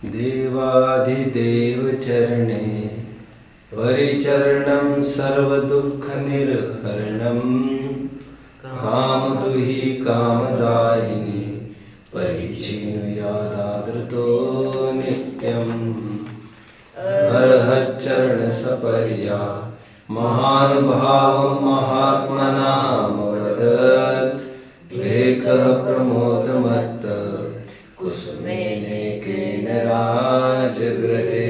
देवाधिदेव चरणे परिचरणं सर्वदुःखनिर्हरणं कामदुहि कामदायिनी परिचिनुयादादृतो नित्यम् अर्हच्चरणसपर्या महानुभावं महात्मनामवदत् लेखः प्रमोदमत्त कुसुमेनेकेन राजगृहे।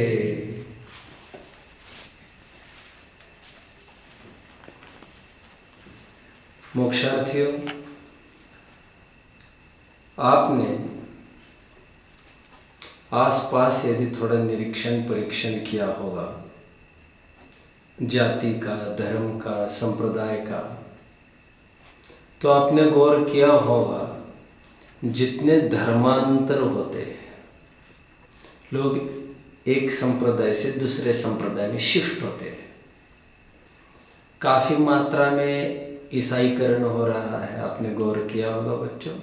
मोक्षार्थियों, आपने आसपास यदि थोड़ा निरीक्षण परीक्षण किया होगा जाति का, धर्म का, संप्रदाय का, तो आपने गौर किया होगा जितने धर्मांतर होते हैं, लोग एक संप्रदाय से दूसरे संप्रदाय में शिफ्ट होते हैं। काफी मात्रा में ईसाईकरण हो रहा है, आपने गौर किया होगा बच्चों।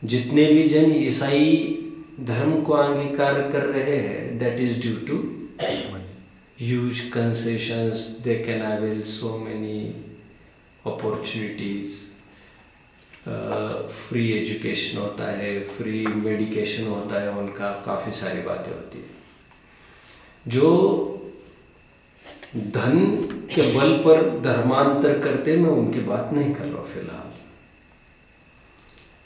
जितने भी जन ईसाई धर्म को अंगीकार कर रहे हैं, that is due to huge concessions, they can avail so many opportunities, free education होता है, फ्री मेडिकेशन होता है, उनका काफ़ी सारी बातें होती है। जो धन के बल पर धर्मांतर करते, मैं उनकी बात नहीं कर रहा हूँ फिलहाल।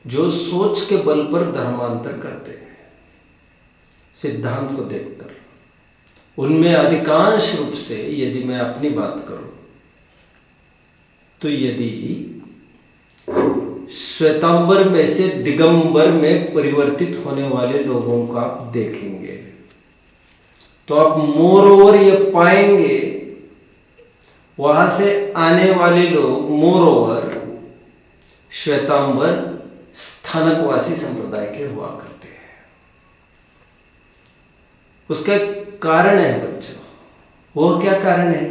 जो सोच के बल पर धर्मांतर करते हैं सिद्धांत को देखकर, उनमें अधिकांश रूप से यदि मैं अपनी बात करूं तो यदि श्वेतांबर में से दिगंबर में परिवर्तित होने वाले लोगों को आप देखेंगे तो आप मोर ओवर ये पाएंगे वहां से आने वाले लोग मोर ओवर श्वेतांबर स्थानकवासी संप्रदाय के हुआ करते हैं। उसका कारण है बच्चों, वो क्या कारण है?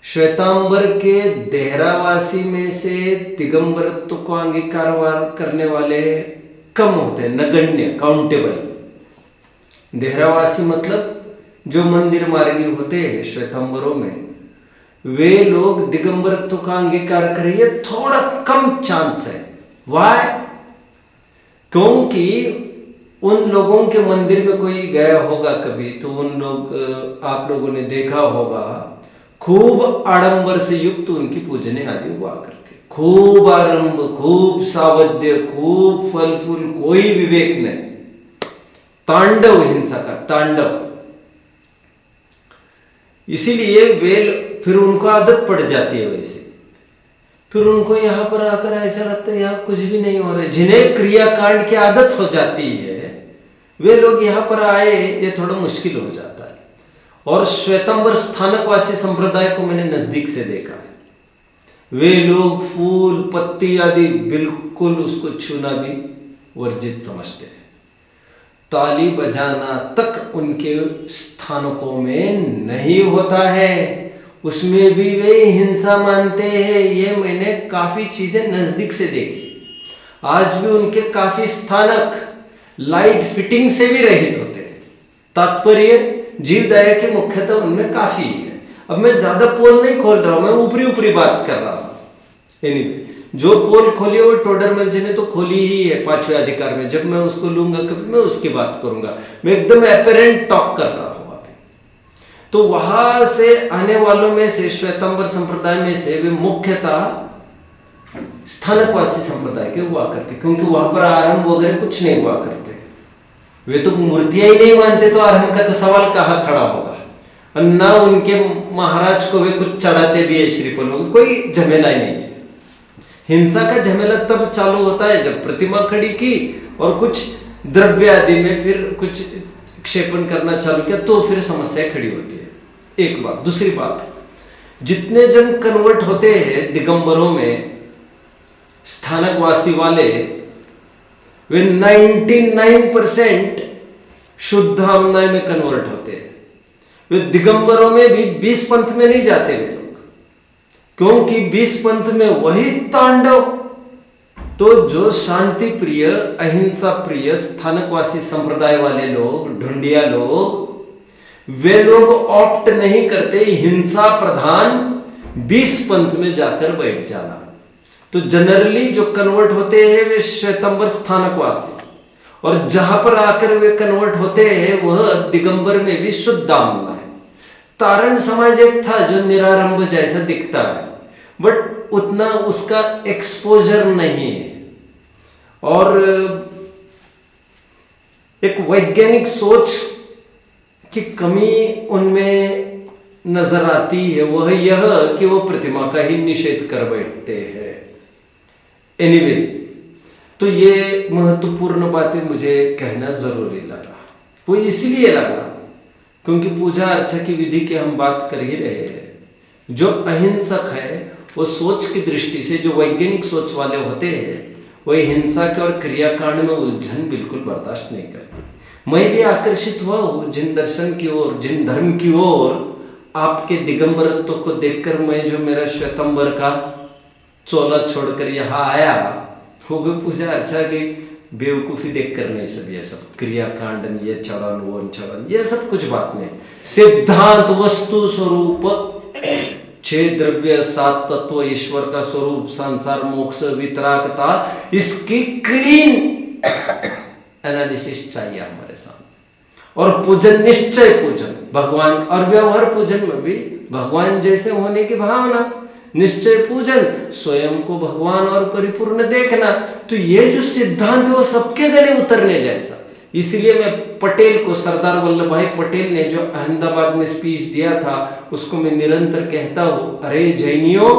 श्वेतांबर के देहरावासी में से दिगंबरत्व को अंगीकार करने वाले कम होते हैं, नगण्य, काउंटेबल। देहरावासी मतलब जो मंदिर मार्गी होते हैं श्वेतांबरों में, वे लोग दिगंबरत्व का अंगीकार करें, ये थोड़ा कम चांस है। वाई? क्योंकि उन लोगों के मंदिर में कोई गया होगा कभी तो उन लोग, आप लोगों ने देखा होगा, खूब आडंबर से युक्त उनकी पूजने आदि हुआ करती। खूब आरंभ, खूब सावध्य, खूब फल फूल, कोई विवेक नहीं, तांडव, हिंसा का तांडव। इसीलिए वे फिर उनको आदत पड़ जाती है वैसे। फिर उनको यहां पर आकर ऐसा लगता है यहां कुछ भी नहीं हो रहा है। जिन्हें क्रियाकांड की आदत हो जाती है वे लोग यहां पर आए, ये थोड़ा मुश्किल हो जाता है। और श्वेतांबर स्थानकवासी संप्रदाय को मैंने नजदीक से देखा है। वे लोग फूल पत्ती आदि बिल्कुल उसको छूना भी वर्जित समझते हैं। ताली बजाना तक उनके स्थानकों में नहीं होता है, उसमें भी वे हिंसा मानते हैं। ये मैंने काफी चीजें नजदीक से देखी। आज भी उनके काफी स्थानक लाइट फिटिंग से भी रहित होते हैं। तात्पर्य जीवदया के मुख्यतः उनमें काफी है। अब मैं ज्यादा पोल नहीं खोल रहा हूं, मैं ऊपरी ऊपरी बात कर रहा हूं। एनीवे, जो पोल खोली है वो टोडरमल जी ने तो खोली ही है 5वें अधिकार में। जब मैं उसको लूंगा कभी मैं उसकी बात करूंगा। मैं एकदम एपरेंट टॉक कर रहा हूं अभी। तो वहां से आने वालों में से, श्वेतांबर संप्रदाय में से, वे मुख्यतः स्थानकवासी संप्रदाय के हुआ करते, क्योंकि वहां पर आरंभ वगैरह कुछ नहीं हुआ करते। वे तो मूर्तियां ही नहीं मानते, तो आरंभ का तो सवाल कहां खड़ा होगा। और ना उनके महाराज को वे कुछ चढ़ाते भी है, श्रीफल, कोई झमेला ही नहीं है। हिंसा का झमेला तब चालू होता है जब प्रतिमा खड़ी की और कुछ द्रव्य आदि में फिर कुछ क्षेपण करना चालू किया, तो फिर समस्या खड़ी होती है। एक बात। दूसरी बात, जितने जन कन्वर्ट होते हैं दिगंबरों में, स्थानकवासी वाले, वे 99% शुद्ध हमनाय में कन्वर्ट होते हैं। वे दिगंबरों में भी 20 पंथ में नहीं जाते वे लोग, क्योंकि 20 पंथ में वही तांडव तो जो शांति प्रिय, अहिंसा प्रिय, स्थानकवासी संप्रदाय वाले लोग, ढूंढिया लोग, वे लोग ऑप्ट नहीं करते हिंसा प्रधान 20 पंथ में जाकर बैठ जाना। तो जनरली जो कन्वर्ट होते हैं वे श्वेतंबर स्थानकवासी, और जहां पर आकर वे कन्वर्ट होते हैं वह दिगंबर में भी शुद्धांगना है। तारण समाज एक था जो निरारंभ जैसा दिखता है, बट उतना उसका एक्सपोजर नहीं है, और एक वैज्ञानिक सोच की कमी उनमें नजर आती है। वह यह कि वो प्रतिमा का ही निषेध कर बैठते हैं। एनीवे, तो ये महत्वपूर्ण बातें मुझे कहना जरूरी लगा। वो इसलिए लगा क्योंकि पूजा अर्चा की विधि की हम बात कर ही रहे हैं। जो अहिंसक है वो सोच की दृष्टि से, जो वैज्ञानिक सोच वाले होते हैं, वह हिंसा के और क्रियाकांड में उलझन बिल्कुल बर्दाश्त नहीं करते। मैं भी आकर्षित हुआ हूँ जिन दर्शन की ओर, जिन धर्म की ओर, आपके दिगंबरत्व को देखकर मैं जो मेरा श्वेतंबर का चोला छोड़कर यहाँ आया, वो भी पूजा अर्चा की बेवकूफ़ी देखकर नहीं। सब ये सब क्रियाकांड, ये चढ़न, वो चढ़न, ये सब कुछ बात नहीं। सिद्धांत, वस्तु स्वरूप, 6 द्रव्य, 7 तत्व, ईश्वर का स्वरूप, संसार, मोक्ष, वितरागता, इसकी क्लीन एनालिसिस चाहिए हमारे सामने। और पूजन, निश्चय पूजन, भगवान, और व्यवहार पूजन में भी भगवान जैसे होने की भावना, निश्चय पूजन, स्वयं को भगवान और परिपूर्ण देखना। तो ये जो सिद्धांत है वो सबके गले उतरने जैसा। इसलिए मैं पटेल को, सरदार वल्लभ भाई पटेल ने जो अहमदाबाद में स्पीच दिया था, उसको मैं निरंतर कहता हूं, अरे जैनियों,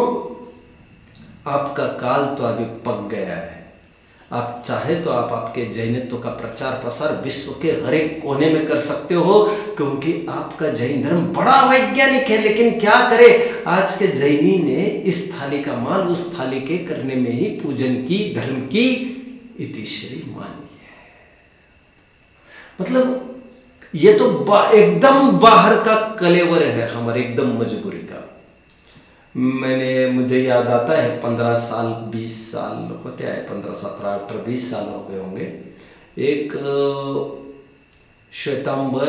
आपका काल तो अभी पक गया है। आप चाहे तो आप आपके जैनित्व का प्रचार प्रसार विश्व के हर एक कोने में कर सकते हो, क्योंकि आपका जैन धर्म बड़ा वैज्ञानिक है। लेकिन क्या करे, आज के जैनी ने इस थाली का माल उस थाली के करने में ही पूजन की, धर्म की इतिश्री मानी है। मतलब ये तो एकदम बाहर का कलेवर है हमारे, एकदम मजबूरी का। मुझे याद आता है 15 साल 20 साल होते आए, 15 17 18 20 साल हो गए होंगे। एक श्वेतांबर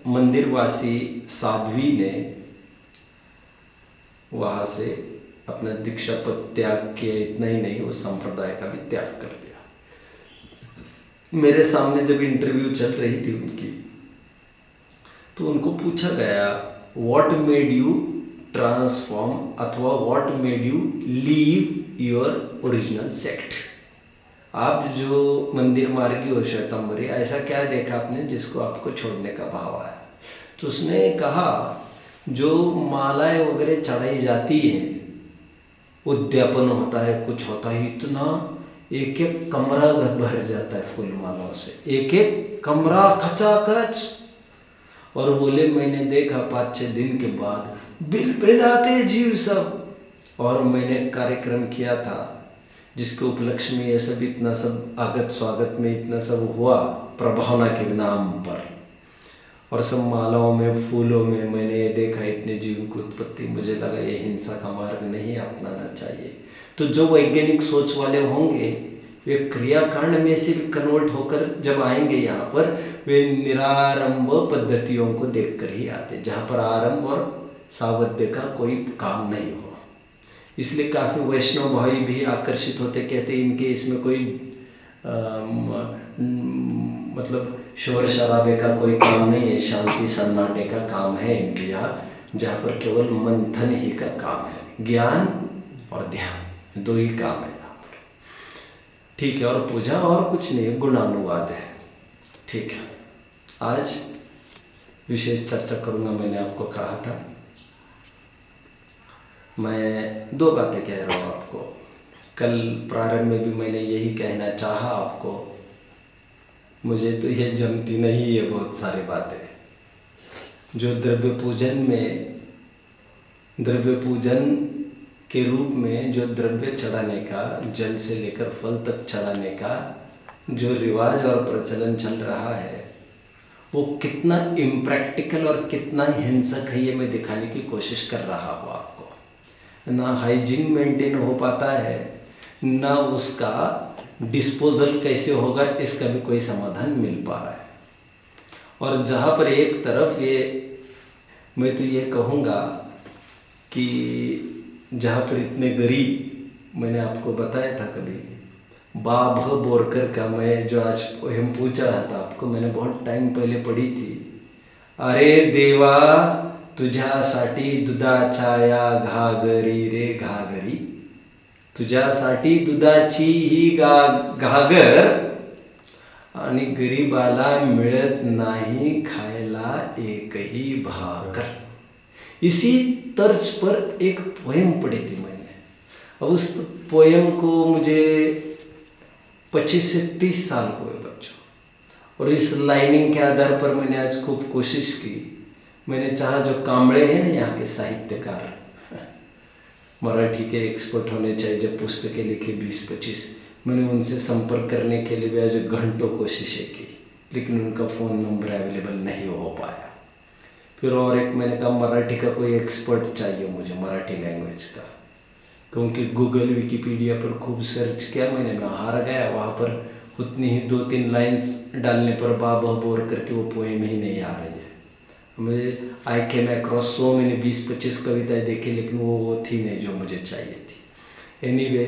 मंदिरवासी साध्वी ने वहाँ से अपना दीक्षा पद त्याग किया। इतना ही नहीं, वो संप्रदाय का भी त्याग कर दिया। मेरे सामने जब इंटरव्यू चल रही थी उनकी, तो उनको पूछा गया, व्हाट मेड यू ट्रांसफॉर्म, अथवा what made you leave your original sect. आप जो मंदिर मार्गी हो श्वेतांबरी, ऐसा क्या देखा आपने जिसको आपको छोड़ने का भाव आया? तो उसने कहा, जो मालाएं वगैरह चढ़ाई जाती हैं, उद्यापन होता है, कुछ होता है, इतना एक एक कमरा भर जाता है फूल मालाओं से, एक एक कमरा खचाखच। और बोले, मैंने देखा 5-6 दिन के बाद बिलबिलाते जीव सब। और मैंने कार्यक्रम किया था जिसके उपलक्ष्य में ये सब, इतना सब आगत स्वागत में इतना सब हुआ प्रभावना के नाम पर, और सब मालाओं में, फूलों में मैंने ये देखा इतने जीव की उत्पत्ति। मुझे लगा ये हिंसा का मार्ग नहीं अपनाना चाहिए। तो जो वैज्ञानिक सोच वाले होंगे, वे क्रियाकांड में से भी कन्वर्ट होकर जब आएंगे यहाँ पर, वे निरारंभ पद्धतियों को देखकर ही आते, जहाँ पर आरंभ और सावध्य का कोई काम नहीं हो। इसलिए काफ़ी वैष्णव भाई भी आकर्षित होते, कहते इनके इसमें कोई मतलब शोर शराबे का कोई काम नहीं है, शांति सन्नाटे का काम है इनके यहाँ, जहाँ पर केवल मंथन ही का काम है, ज्ञान और ध्यान 2 ही काम है यहाँ पर। ठीक है, और पूजा और कुछ नहीं है, गुणानुवाद है। ठीक है, आज विशेष चर्चा करूँगा। मैंने आपको कहा था, मैं 2 बातें कह रहा हूँ आपको। कल प्रारंभ में भी मैंने यही कहना चाहा आपको, मुझे तो ये जमती नहीं है बहुत सारी बातें। जो द्रव्य पूजन में, द्रव्य पूजन के रूप में जो द्रव्य चढ़ाने का, जल से लेकर फल तक चढ़ाने का जो रिवाज और प्रचलन चल रहा है, वो कितना इम्प्रैक्टिकल और कितना हिंसक है, ये मैं दिखाने की कोशिश कर रहा हूँ आपको। ना हाइजीन मेंटेन हो पाता है, ना उसका डिस्पोजल कैसे होगा इसका भी कोई समाधान मिल पा रहा है। और जहाँ पर एक तरफ ये मैं तो ये कहूँगा कि जहाँ पर इतने गरीब, मैंने आपको बताया था कभी बाभ बोरकर का, मैं जो आज पोएम पूछ रहा था आपको, मैंने बहुत टाइम पहले पढ़ी थी। अरे देवा तुझ्यासाठी दुधाच्या घागरी रे घागरी, तुझ्यासाठी दुधाची ही घागर आणि गरीबाला मिळत नाही खायला एकही भाकर। इसी तर्ज पर एक पोएम पढ़ी थी मैंने। अब उस पोएम को मुझे 25 से 30 साल हुए बच्चों, और इस लाइनिंग के आधार पर मैंने आज खूब कोशिश की। मैंने चाहा जो कांबड़े हैं ना यहाँ के साहित्यकार, मराठी के एक्सपर्ट होने चाहिए, जब पुस्तकें लिखे 20-25, मैंने उनसे संपर्क करने के लिए भी आज घंटों कोशिशें की, लेकिन उनका फ़ोन नंबर अवेलेबल नहीं हो पाया। फिर और एक मैंने कहा मराठी का कोई एक्सपर्ट चाहिए मुझे, मराठी लैंग्वेज का, क्योंकि गूगल विकिपीडिया पर खूब सर्च किया मैंने, मैं हार गया। वहाँ पर उतनी ही 2-3 लाइन्स डालने पर बाबा बोर करके वो पोएम ही नहीं आ रही है मुझे। आई केम अक्रॉस सो मैंने 20-25 कविताएं देखी, लेकिन वो थी नहीं जो मुझे चाहिए थी। एनीवे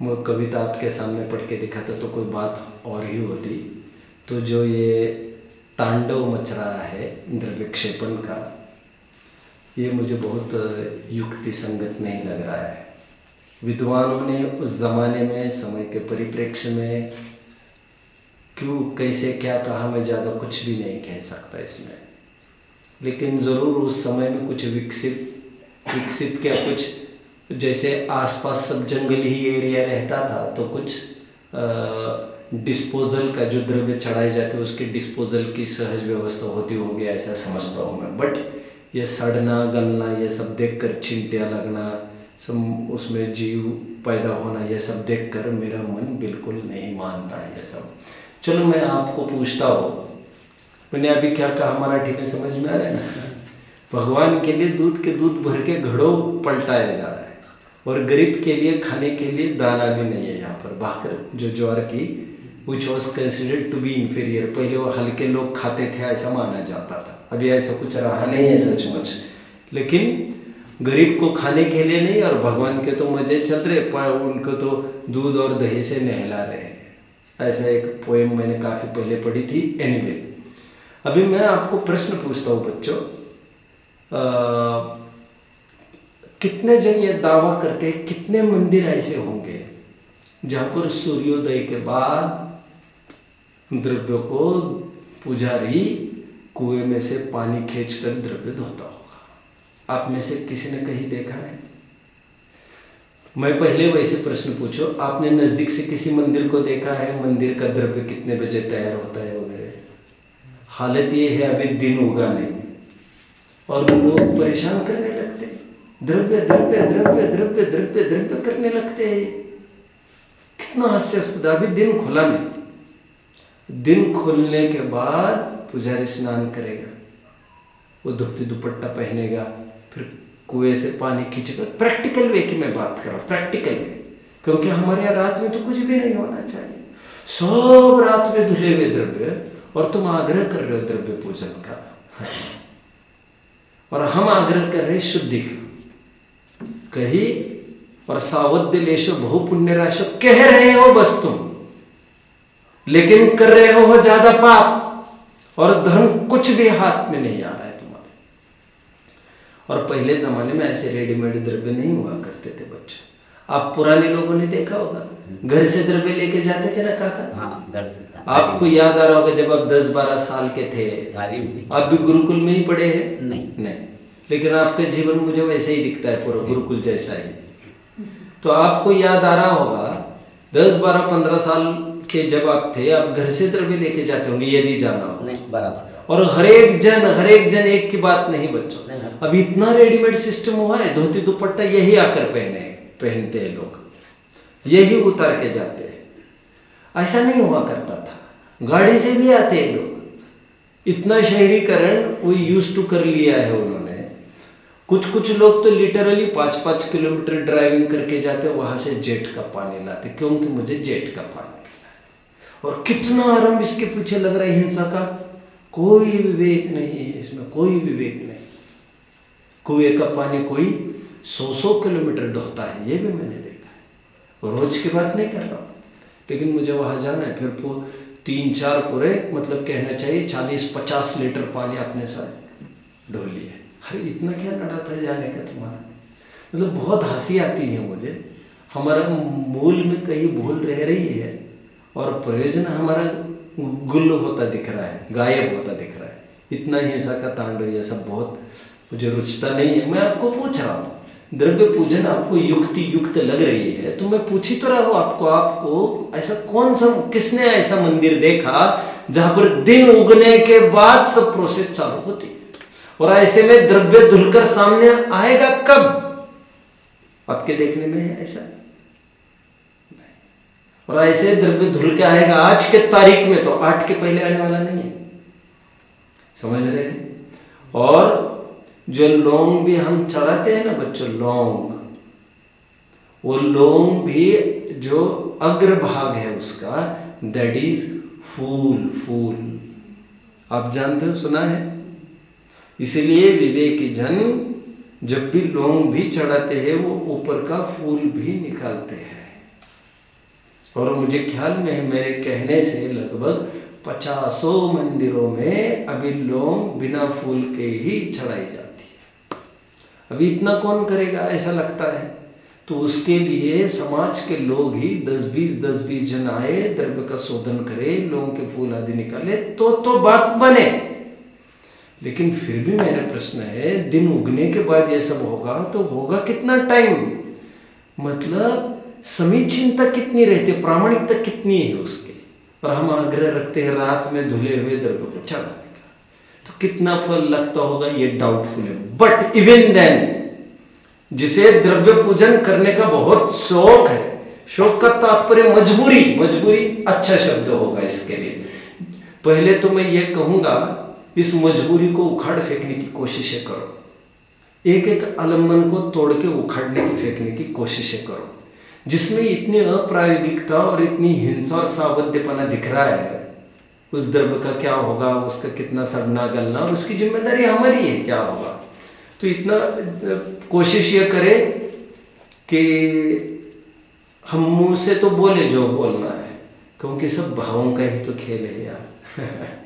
मैं कविता आपके सामने पढ़ के दिखा था तो कोई बात और ही होती। तो जो ये तांडव मच रहा है द्रव्य क्षेपण का, ये मुझे बहुत युक्ति संगत नहीं लग रहा है। विद्वानों ने उस ज़माने में समय के परिप्रेक्ष्य में क्यों कैसे क्या कहा, मैं ज़्यादा कुछ भी नहीं कह सकता इसमें, लेकिन ज़रूर उस समय में कुछ विकसित क्या, कुछ जैसे आसपास सब जंगल ही एरिया रहता था, तो कुछ डिस्पोजल का जो द्रव्य चढ़ाए जाते उसके डिस्पोजल की सहज व्यवस्था होती होगी, ऐसा समझता हूँ मैं। बट ये सड़ना गलना ये सब देखकर, छिंटियाँ लगना, सब उसमें जीव पैदा होना, ये सब देखकर मेरा मन बिल्कुल नहीं मानता है ये सब। चलो मैं आपको पूछता हूँ, मैंने अभी क्या कहा मराठी में समझ में आ रहा है ना? भगवान के लिए दूध के दूध भर के घड़ों पलटाया जा रहा है, और गरीब के लिए खाने के लिए दाना भी नहीं है यहाँ पर। भाकर जो ज्वार की which was considered to be inferior, पहले वो हल्के लोग खाते थे ऐसा माना जाता था, अभी ऐसा कुछ रहा नहीं है सचमुच। लेकिन गरीब को खाने के लिए नहीं, और भगवान के तो मजे चल रहे, पर उनको तो दूध और दही से नहला रहे हैं। ऐसा एक पोएम मैंने काफ़ी पहले पढ़ी थी। एनीवे अभी मैं आपको प्रश्न पूछता हूँ बच्चों, कितने जन ये दावा करते हैं, कितने मंदिर ऐसे होंगे जहाँ पर सूर्योदय के बाद द्रव्य को पुजारी कुएं में से पानी खींचकर द्रव्य धोता होगा? आप में से किसी ने कहीं देखा है? मैं पहले वैसे प्रश्न पूछो, आपने नज़दीक से किसी मंदिर को देखा है? मंदिर का द्रव्य कितने बजे तैयार होता है वगैरह? हालत ये है अभी दिन उगा नहीं और लोग परेशान करने लगते, द्रव्य द्रव्य द्रव्य द्रव्य द्रव्य द्रव्य करने लगते हैं। कितना हास्यास्पद। अभी दिन खुला नहीं, दिन खुलने के बाद पुजारी स्नान करेगा, वो धोती दुपट्टा पहनेगा, फिर कुएं से पानी खींचेगा। प्रैक्टिकल वे की मैं बात कर रहा हूँ, प्रैक्टिकल वे, क्योंकि हमारे यहाँ रात में तो कुछ भी नहीं होना चाहिए, सब रात में धुले हुए द्रव्य, और तुम आग्रह कर रहे हो द्रव्य पूजन का, और हम आग्रह कर रहे शुद्धि का। कही और सावध्य लेशो बहुपुण्य राशो कह रहे हो बस तुम, लेकिन कर रहे हो ज्यादा पाप, और धर्म कुछ भी हाथ में नहीं आ रहा है तुम्हारे। और पहले जमाने में ऐसे रेडीमेड द्रव्य नहीं हुआ करते थे बच्चे। आप पुराने लोगों ने देखा होगा, घर से द्रव्य लेके जाते थे ना काका? हाँ, घर से। आपको याद आ रहा होगा जब आप 10-12 साल के थे, आप भी गुरुकुल में ही पढ़े हैं? नहीं, लेकिन आपका जीवन मुझे वैसे ही दिखता है, पूरा गुरुकुल जैसा ही। तो आपको याद आ रहा होगा 10-12-15 साल के जब आप थे, आप घर से द्रव्य लेके जाते होंगे यदि जाना हो। नहीं, बराबर। और हर एक जन एक की बात नहीं बच्चों, अब इतना रेडीमेड सिस्टम हुआ है, धोती दुपट्टा यही आकर पहनते हैं लोग, यही उतार के जाते हैं। ऐसा नहीं हुआ करता था, गाड़ी से भी आते हैं लोग। इतना शहरीकरण वो यूज टू कर लिया है उन्होंने, कुछ कुछ लोग तो लिटरली 5-5 किलोमीटर ड्राइविंग करके जाते, वहां से जेट का पानी लाते, क्योंकि मुझे जेट का पानी पीना है। और कितना आराम इसके पीछे लग रहा है हिंसा का। कोई विवेक नहीं है इसमें, कोई विवेक नहीं। कुएं का पानी कोई 100 किलोमीटर ढोता है, ये भी मैंने देखा है। रोज की बात नहीं कर रहा हूँ, लेकिन मुझे वहां जाना है। फिर 3-4 पूरे, मतलब कहना चाहिए 40-50 लीटर पानी अपने साथ ढो लिए। अरे इतना क्या लड़ा था जाने का तुम्हारा? मतलब बहुत हंसी आती है मुझे। हमारा मूल में कहीं भूल रह रही है और प्रयोजन हमारा गुल होता दिख रहा है, गायब होता दिख रहा है। इतना हिंसा का तांडव ये सब बहुत मुझे रुचता नहीं है। मैं आपको पूछ रहा हूँ, द्रव्य पूजन आपको युक्ति युक्त लग रही है तो मैं पूछ ही तो रहा हूँ आपको ऐसा कौन सा, किसने ऐसा मंदिर देखा जहां पर दिन उगने के बाद सब प्रोसेस चालू होती है? और ऐसे में द्रव्य धुलकर सामने आएगा कब? आपके देखने में है ऐसा? और ऐसे द्रव्य धुल के आएगा आज के तारीख में, तो 8 के पहले आने वाला नहीं है। समझ रहे हैं? और जो लौंग भी हम चढ़ाते हैं ना बच्चों, लौंग, वो लौंग भी जो अग्रभाग है उसका, दैट इज फूल। आप जानते हो, सुना है? इसीलिए विवेकी जन जब भी लौंग भी चढ़ाते हैं वो ऊपर का फूल भी निकालते हैं। और मुझे ख्याल में है, मेरे कहने से लगभग 50 मंदिरों में अभी लौंग बिना फूल के ही चढ़ाई जाती है। अभी इतना कौन करेगा ऐसा लगता है। तो उसके लिए समाज के लोग ही 10-20 जन आए, द्रव्य का शोधन करे, लौंग के फूल आदि निकाले तो बात बने। लेकिन फिर भी मेरा प्रश्न है, दिन उगने के बाद ये सब होगा तो होगा कितना टाइम? मतलब समीचीनता कितनी रहती है, प्रामाणिकता कितनी है उसके? और हम आग्रह रखते हैं रात में धुले हुए द्रव्य को चढ़ाने का, तो कितना फल लगता होगा ये डाउटफुल है। बट इवन देन, जिसे द्रव्य पूजन करने का बहुत शौक है, शौक का तात्पर्य मजबूरी अच्छा शब्द होगा इसके लिए। पहले तो मैं ये कहूंगा, इस मजबूरी को उखाड़ फेंकने की कोशिशें करो। एक आलम्बन को तोड़ के उखाड़ने की फेंकने की कोशिशें करो। जिसमें इतनी अप्रायोगिकता और इतनी हिंसा और सावध्यपना दिख रहा है, उस द्रव्य का क्या होगा, उसका कितना सड़ना गलना, और उसकी जिम्मेदारी हमारी है, क्या होगा। तो इतना कोशिश ये करें कि हम मुंह से तो बोले जो बोलना है, क्योंकि सब भावों का ही तो खेल है यार।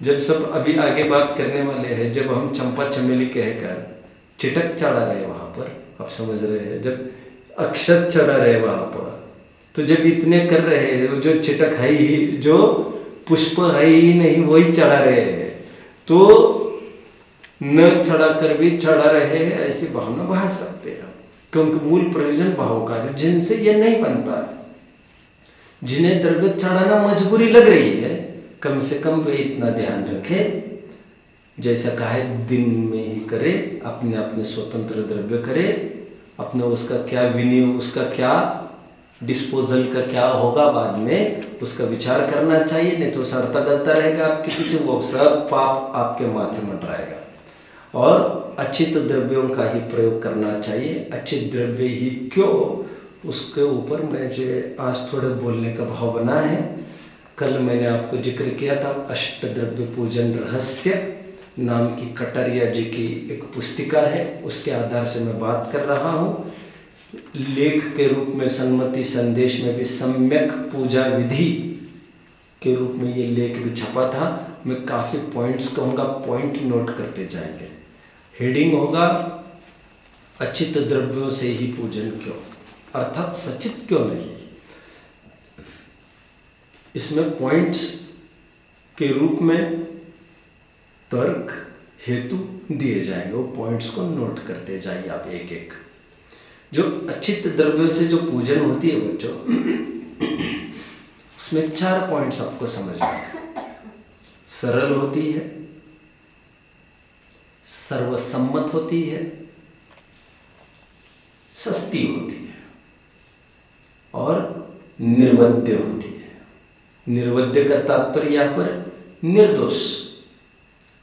जब सब अभी आगे बात करने वाले हैं, जब हम चंपा चमेली कहकर चिटक चढ़ा रहे वहां पर, आप समझ रहे हैं, जब अक्षत चढ़ा रहे वहां पर, तो जब इतने कर रहे हैं, जो चिटक है ही, जो पुष्प है ही नहीं वही चढ़ा रहे हैं, तो न चढ़ा कर भी चढ़ा रहे हैं, ऐसी भावना बहा सकते हैं। क्योंकि मूल प्रयोजन भाव का है, जिनसे ये नहीं बनता है। जिन्हें द्रव्य चढ़ाना मजबूरी लग रही है, कम से कम वे इतना ध्यान रखें, जैसा कहा है दिन में ही करे, अपने स्वतंत्र द्रव्य करे, अपने उसका क्या विनियोग, उसका क्या डिस्पोजल का क्या होगा बाद में, उसका विचार करना चाहिए। नहीं तो सड़ता गलता रहेगा आपके पीछे, वो सब पाप आपके माथे मंडराएगा। और अच्छे तो द्रव्यों का ही प्रयोग करना चाहिए। अच्छे द्रव्य ही क्यों, उसके ऊपर मुझे आज थोड़े बोलने का भाव बना है। कल मैंने आपको जिक्र किया था, अष्ट द्रव्य पूजन रहस्य नाम की कटारिया जी की एक पुस्तिका है, उसके आधार से मैं बात कर रहा हूँ। लेख के रूप में सन्मति संदेश में भी सम्यक पूजा विधि के रूप में ये लेख भी छपा था। मैं काफ़ी पॉइंट्स कहूँगा, पॉइंट नोट करते जाएंगे। हेडिंग होगा अचित द्रव्यों से ही पूजन क्यों, अर्थात सचित क्यों नहीं। इसमें पॉइंट्स के रूप में तर्क हेतु दिए जाएंगे, वो पॉइंट्स को नोट करते जाइए आप एक एक। जो अचित द्रव्यों से जो पूजन होती है बच्चों, उसमें 4 पॉइंट्स आपको समझना है। सरल होती है, सर्वसम्मत होती है, सस्ती होती है और निर्वद्य होती है। निर्वद्य का तात्पर्य यहां पर निर्दोष,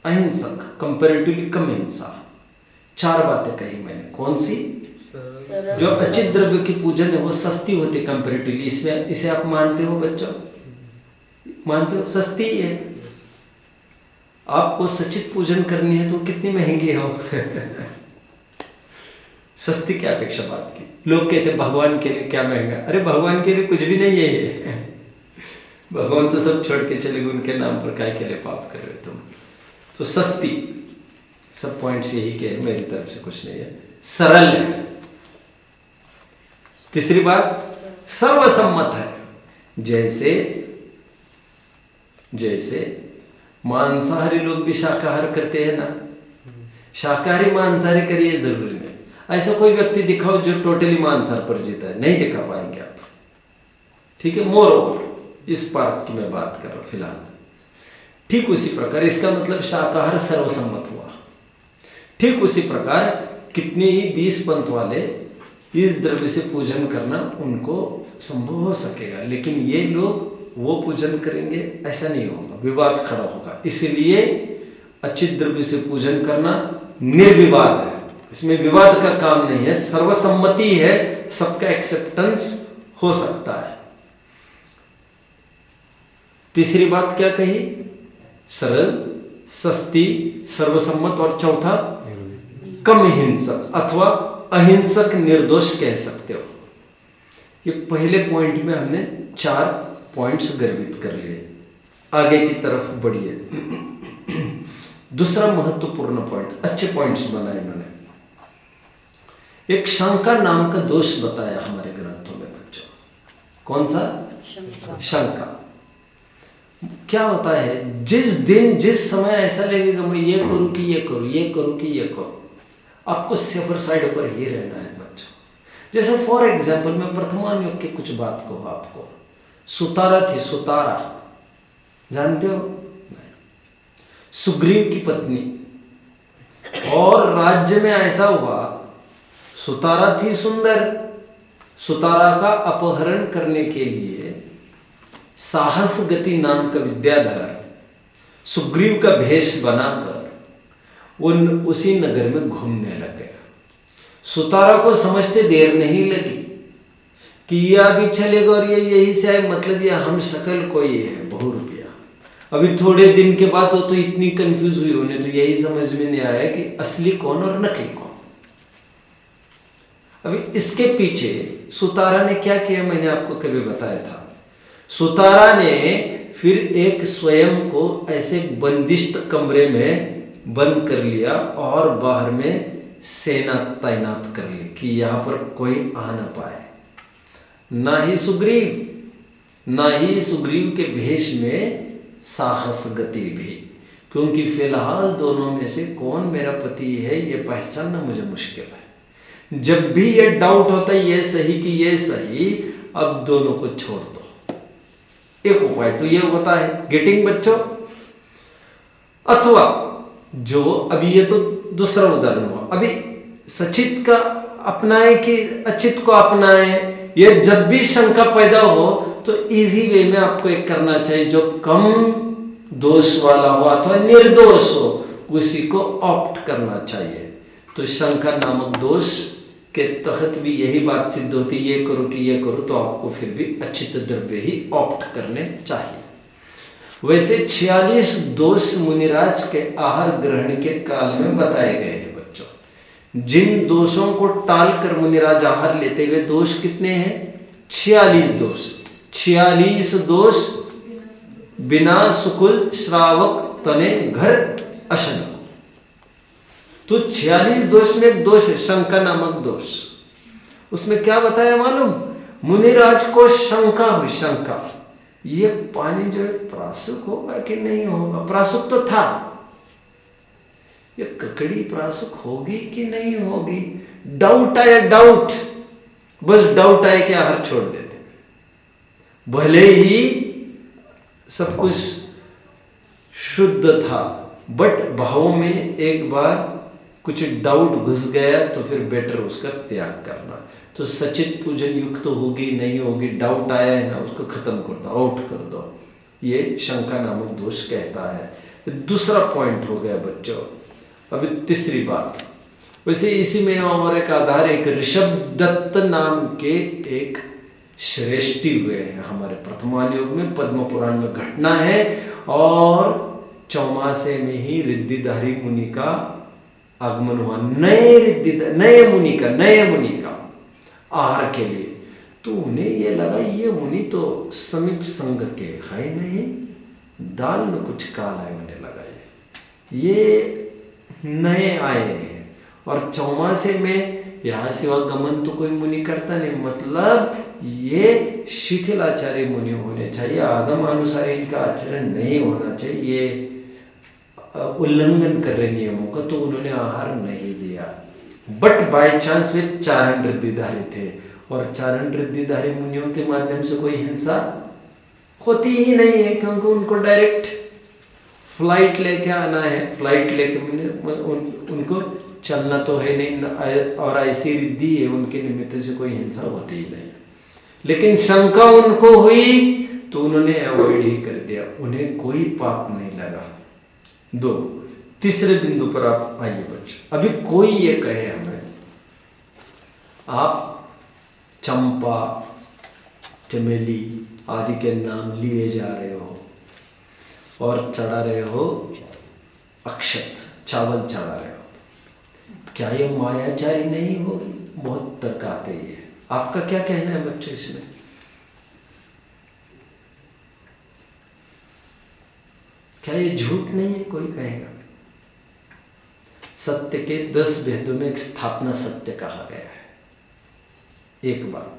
अहिंसक, कंपैरेटिवली कम हिंसा, 4 बातें कही मैंने, कौन सी? जो अचित द्रव्य की पूजन है वो सस्ती होती है कंपेरेटिवली। इसमें इसे आप मानते हो बच्चों? मानते हो? सस्ती है। आपको सचित पूजन करनी है तो कितनी महंगी हो सस्ती क्या अपेक्षा बात की? लोग कहते भगवान के लिए क्या महंगा? अरे भगवान के लिए कुछ भी नहीं है ये भगवान तो सब छोड़ के चले गए, उनके नाम पर काय के लिए पाप कर रहे तुम? तो सस्ती, सब पॉइंट्स यही के हैं, मेरी तरफ से कुछ नहीं है। सरल है। तीसरी बात, सर्वसम्मत है। जैसे मांसाहारी लोग भी शाकाहार करते हैं ना, शाकाहारी मांसाहारी करिए जरूरी नहीं। ऐसा कोई व्यक्ति दिखाओ जो टोटली मांसाहार पर जीता है, नहीं दिखा पाएंगे आप। ठीक है, मोर ओवर इस पार्ट की मैं बात कर रहा हूं फिलहाल। ठीक उसी प्रकार इसका मतलब शाकाहार सर्वसम्मत हुआ। ठीक उसी प्रकार कितने ही 20 पंथ वाले इस द्रव्य से पूजन करना उनको संभव हो सकेगा, लेकिन ये लोग वो पूजन करेंगे ऐसा नहीं होगा, विवाद खड़ा होगा। इसलिए अचित द्रव्य से पूजन करना निर्विवाद है, इसमें विवाद का काम नहीं है, सर्वसम्मति है, सबका एक्सेप्टेंस हो सकता है। तीसरी बात क्या कही? सरल, सस्ती, सर्वसम्मत, और चौथा कम हिंसक अथवा अहिंसक निर्दोष कह सकते हो। ये पहले पॉइंट में हमने 4 पॉइंट्स गर्भित कर लिए, आगे की तरफ बढ़िए। दूसरा महत्वपूर्ण पॉइंट, अच्छे पॉइंट्स बनाए इन्होंने। एक शंका नाम का दोष बताया हमारे ग्रंथों में बच्चों। कौन सा? शंका। क्या होता है, जिस दिन जिस समय ऐसा लगेगा मैं ये करूं कि ये करूं, ये करूं कि ये करूं, आपको सेफर साइड पर ही रहना है बच्चों। जैसे फॉर एग्जाम्पल मैं प्रथमान योग की कुछ बात कहूँ आपको। सुतारा थी, सुतारा जानते हो? सुग्रीव की पत्नी, और राज्य में ऐसा हुआ, सुतारा थी सुंदर, सुतारा का अपहरण करने के लिए साहस गति नाम का विद्याधर सुग्रीव का भेष बनाकर उसी नगर में घूमने लग गया। सुतारा को समझते देर नहीं लगी कि यह अभी चलेगा और ये यही से आए, मतलब ये हम शक्ल कोई है बहुरूपिया। अभी थोड़े दिन के बाद वो तो इतनी कंफ्यूज हुई, उन्हें तो यही समझ में नहीं आया कि असली कौन और नकली कौन। अभी इसके पीछे सुतारा ने क्या किया, मैंने आपको कभी बताया था। सुतारा ने फिर एक स्वयं को ऐसे बंदिश्त कमरे में बंद कर लिया और बाहर में सेना तैनात कर ली कि यहां पर कोई आ ना पाए, ना ही सुग्रीव के भेष में साहस गति भी, क्योंकि फिलहाल दोनों में से कौन मेरा पति है ये पहचानना मुझे मुश्किल है। जब भी ये डाउट होता है ये सही कि ये सही, अब दोनों को छोड़ दो। एक उपाय तो ये होता है गेटिंग बच्चों, अथवा जो अभी ये तो दूसरा उदाहरण हुआ, अभी सचित का अपनाए कि अचित को अपनाए, ये जब भी शंका पैदा हो तो इजी वे में आपको एक करना चाहिए, जो कम दोष वाला हो अथवा निर्दोष हो उसी को ऑप्ट करना चाहिए। तो शंका नामक दोष के तहत भी यही बात सिद्ध होती, ये करो कि ये करो, तो आपको फिर भी अचित द्रव्य ही ऑप्ट करने चाहिए। वैसे 46 दोष मुनिराज के आहार ग्रहण के काल में बताए गए हैं बच्चों। जिन दोषों को टालकर मुनिराज आहार लेते हुए दोष कितने हैं? 46 दोष। 46 दोष बिना सुकुल श्रावक तने घर अशन। तो 46 दोष में एक दोष है शंका नामक दोष। उसमें क्या बताया मालूम? मुनिराज को शंका हुई, शंका ये पानी जो है प्रासुक होगा कि नहीं होगा। प्रासुक तो था, ये ककड़ी प्रासुक होगी कि नहीं होगी, डाउट आया, डाउट, बस डाउट आया कि आहार छोड़ देते। भले ही सब कुछ शुद्ध था, बट भाव में एक बार कुछ डाउट घुस गया तो फिर बेटर उसका त्याग करना। तो सचित पूजन युक्त होगी नहीं होगी, डाउट आया है ना, उसको खत्म कर दो, आउट कर दो। ये शंका नामक दोष कहता है। दूसरा पॉइंट हो गया बच्चों। अभी तीसरी बात, वैसे इसी में और एक आधार, एक ऋषभ दत्त नाम के एक श्रेष्ठी हुए हैं हमारे प्रथमान युग में, पद्म पुराण में घटना है। और चौमासे में ही रिद्धिधारी मुनि का आगमन हुआ, नए मुनि का आहार के लिए। तो उन्हें ये लगा ये मुनि तो समीप संग के है नहीं, दाल में कुछ काला है, उन्हें लगा ये नए आए हैं। और चौमासे में यहाँ सिवा गमन तो कोई मुनि करता नहीं, मतलब ये शिथिलाचार्य मुनि होने चाहिए, आगम अनुसार इनका आचरण नहीं होना चाहिए, ये उल्लंघन कर रहे नियमों का, तो उन्होंने आहार नहीं दिया। बट बाय चांस वे चारण रिद्धिधारी थे, और चारण रिद्धिधारी मुनियों के माध्यम से कोई हिंसा होती ही नहीं है, क्योंकि उनको डायरेक्ट फ्लाइट लेके आना है, फ्लाइट लेके उनको चलना तो है नहीं, और ऐसी रिद्धि है उनके निमित्त से कोई हिंसा होती ही नहीं। लेकिन शंका उनको हुई तो उन्होंने अवॉइड ही कर दिया, उन्हें कोई पाप नहीं लगा। 2 तीसरे बिंदु पर आप आइए बच्चों। अभी कोई ये कहे हमें आप चंपा चमेली आदि के नाम लिए जा रहे हो और चढ़ा रहे हो अक्षत, चावल चढ़ा रहे हो, क्या ये मायाचारी नहीं होगी? बहुत तर्क आते ही है। आपका क्या कहना है बच्चों इसमें? क्या ये झूठ नहीं है? कोई कहेगा सत्य के 10 भेदों में एक स्थापना सत्य कहा गया है। एक बात,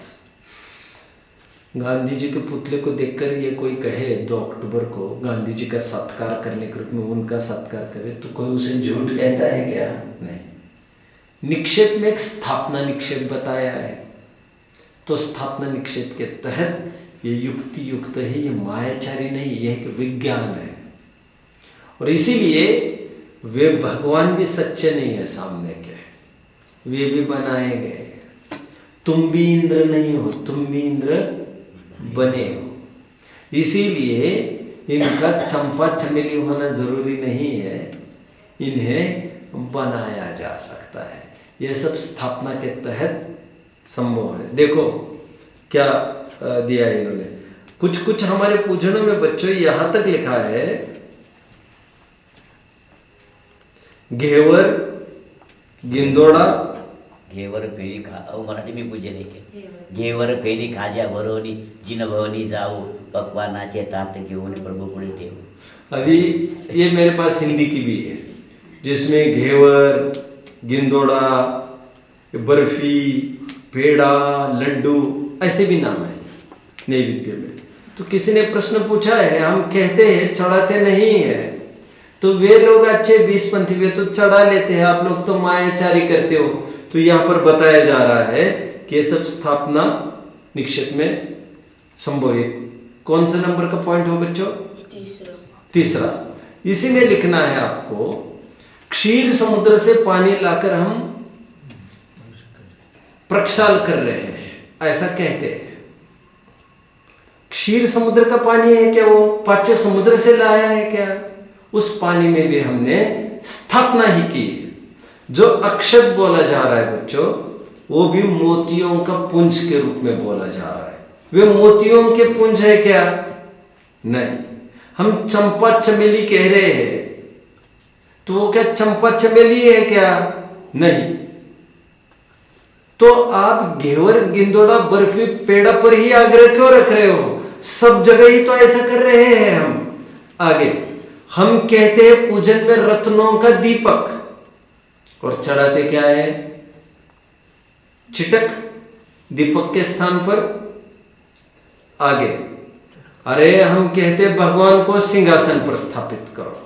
गांधी जी के पुतले को देखकर ये कोई कहे 2 अक्टूबर को गांधी जी का सत्कार करने के रूप में उनका सत्कार करे, तो कोई उसे झूठ कहता है क्या? नहीं। निक्षेप में एक स्थापना निक्षेप बताया है, तो स्थापना निक्षेप के तहत ये युक्ति युक्त है, ये मायाचारी नहीं, यह एक विज्ञान है। और इसीलिए वे भगवान भी सच्चे नहीं है सामने के, वे भी बनाए गए। तुम भी इंद्र नहीं हो, तुम भी इंद्र बने हो। इसीलिए इनका चंपा चमेली होना जरूरी नहीं है, इन्हें बनाया जा सकता है। यह सब स्थापना के तहत संभव है। देखो क्या दिया है इन्होंने, कुछ हमारे पूजनों में बच्चों यहाँ तक लिखा है, घेवर गिंदोड़ा, घेवर फेरी खा, मराठी मी पूजे देखे, घेवर फेरी खाजा भरवणी जिन भवनी जाऊ, पकवानाचे ताट घेऊन प्रभु पुढे ठेवू। अभी ये मेरे पास हिंदी की भी है, जिसमें घेवर गिंदोड़ा, बर्फी, पेड़ा, लड्डू ऐसे भी नाम है नैवेद्य में। तो किसी ने प्रश्न पूछा है, हम कहते हैं चढ़ाते नहीं है, तो वे लोग अच्छे 20 पंथी वे तो चढ़ा लेते हैं, आप लोग तो मायाचारी करते हो। तो यहाँ पर बताया जा रहा है कि ये सब स्थापना निक्षेप में संभव है। कौन सा नंबर का पॉइंट हो बच्चों? तीसरा। इसी में लिखना है आपको, क्षीर समुद्र से पानी लाकर हम प्रक्षाल कर रहे हैं, ऐसा कहते हैं। क्षीर समुद्र का पानी है क्या? वो पांचों समुद्र से लाया है क्या? उस पानी में भी हमने स्थापना ही की। जो अक्षत बोला जा रहा है बच्चों, वो भी मोतियों का पुंज के रूप में बोला जा रहा है। वे मोतियों के पुंज है क्या? नहीं। हम चंपा चमेली कह रहे हैं, तो वो क्या चंपा चमेली है क्या? नहीं। तो आप घेवर गिंदोड़ा बर्फी पेड़ा पर ही आग्रह क्यों रख रहे हो? सब जगह ही तो ऐसा कर रहे हैं हम। आगे हम कहते हैं पूजन में रत्नों का दीपक, और चढ़ाते क्या है? चिटक दीपक के स्थान पर। आगे अरे हम कहते भगवान को सिंहासन पर स्थापित करो।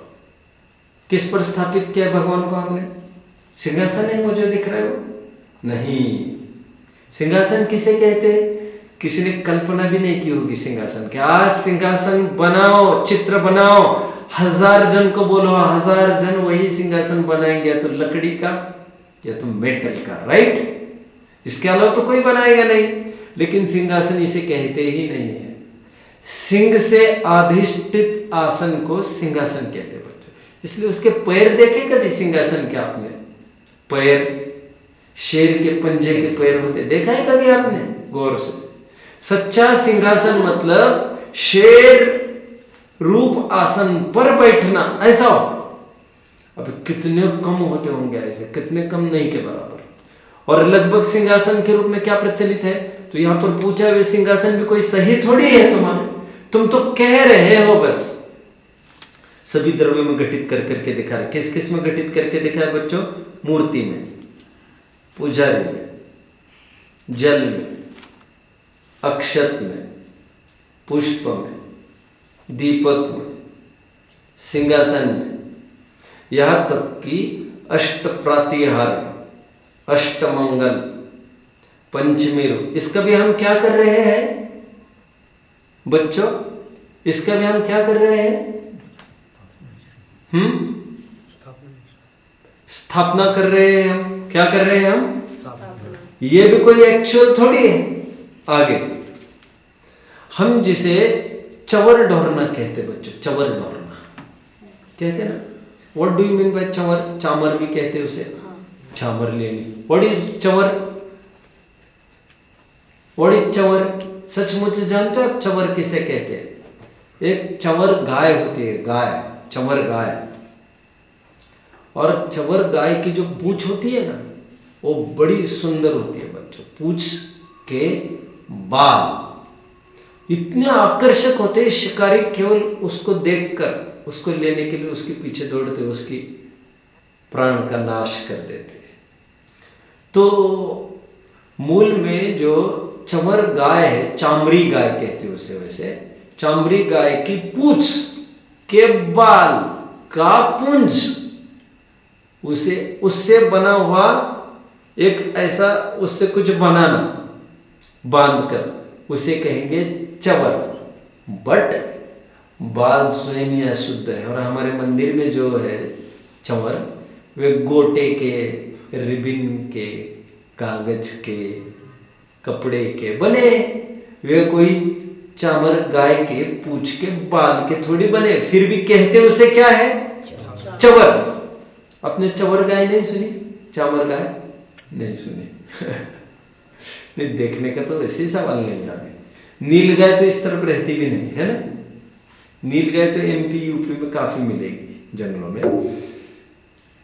किस पर स्थापित किया भगवान को हमने? सिंहासन है वो जो दिख रहा है वो? नहीं। सिंहासन किसे कहते हैं? किसी ने कल्पना भी नहीं की होगी सिंहासन के। आज सिंहासन बनाओ, चित्र बनाओ, 1000 जन को बोलो, 1000 जन वही सिंहासन बनाएंगे, या तो लकड़ी का या तो मेटल का, राइट? इसके अलावा तो कोई बनाएगा नहीं। लेकिन सिंहासन इसे कहते ही नहीं है। सिंह से अधिष्ठित आसन को सिंहासन कहते बच्चों। इसलिए उसके पैर देखे कभी सिंहासन के आपने? पैर शेर के पंजे के पैर होते, देखा है कभी आपने गौर से? सच्चा सिंहासन मतलब शेर रूप आसन पर बैठना, ऐसा हो। अब कितने कम होते होंगे ऐसे, कितने कम, नहीं के बराबर। और लगभग सिंहासन के रूप में क्या प्रचलित है? तो यहां पर पूछा हुए सिंहासन भी कोई सही थोड़ी है तुम्हारे, तुम तो कह रहे हो बस। सभी द्रव्यों में घटित कर करके दिखा रहे। किस किस में घटित करके दिखा है बच्चों? मूर्ति में, पुजारी में, जल में, अक्षत में, पुष्प में, दीपक में, सिंहासन में, यहां तक कि अष्ट प्रातिहार, अष्टमंगल, पंचमी रूप, इसका भी हम क्या कर रहे हैं बच्चों? इसका भी हम क्या कर रहे हैं? स्थापना कर रहे हैं हम। क्या कर रहे हैं हम? ये भी कोई एक्चुअल थोड़ी है। आगे हम जिसे चवर ढोरना कहते बच्चों, चवर ढोरना कहते ना। What do you mean by chavar? चामर भी कहते उसे, चामर लेनी। What is chavar? What is chavar? सचमुच जानते हो आप चवर किसे कहते हैं? एक चवर गाय होती है, गाय, चवर गाय। और चवर गाय की जो पूंछ होती है ना, वो बड़ी सुंदर होती है बच्चों। पूंछ के बाल इतने आकर्षक होते हैं, शिकारी केवल उसको देखकर उसको लेने के लिए उसके पीछे दौड़ते, उसकी प्राण का नाश कर देते हैं। तो मूल में जो चवर गाय है, चामरी गाय कहते हैं उसे, वैसे चामरी गाय की पूंछ के बाल का पुंज, उसे उससे बना हुआ एक ऐसा, उससे कुछ बनाना बांधकर, उसे कहेंगे चवर। बट बाल स्वयं ही अशुद्ध है। और हमारे मंदिर में जो है चवर, वे गोटे के, रिबिन के, कागज के, कपड़े के बने। वे कोई चामर गाय के पूंछ के बाल के थोड़ी बने। फिर भी कहते उसे क्या है? चवर। अपने चवर गाय नहीं सुनी? चामर गाय नहीं सुनी? नहीं, देखने का तो वैसे ही सवाल नहीं आगे। नील गाय तो इस तरफ रहती भी नहीं है ना। नील गाय तो एमपी यूपी में काफी मिलेगी जंगलों में।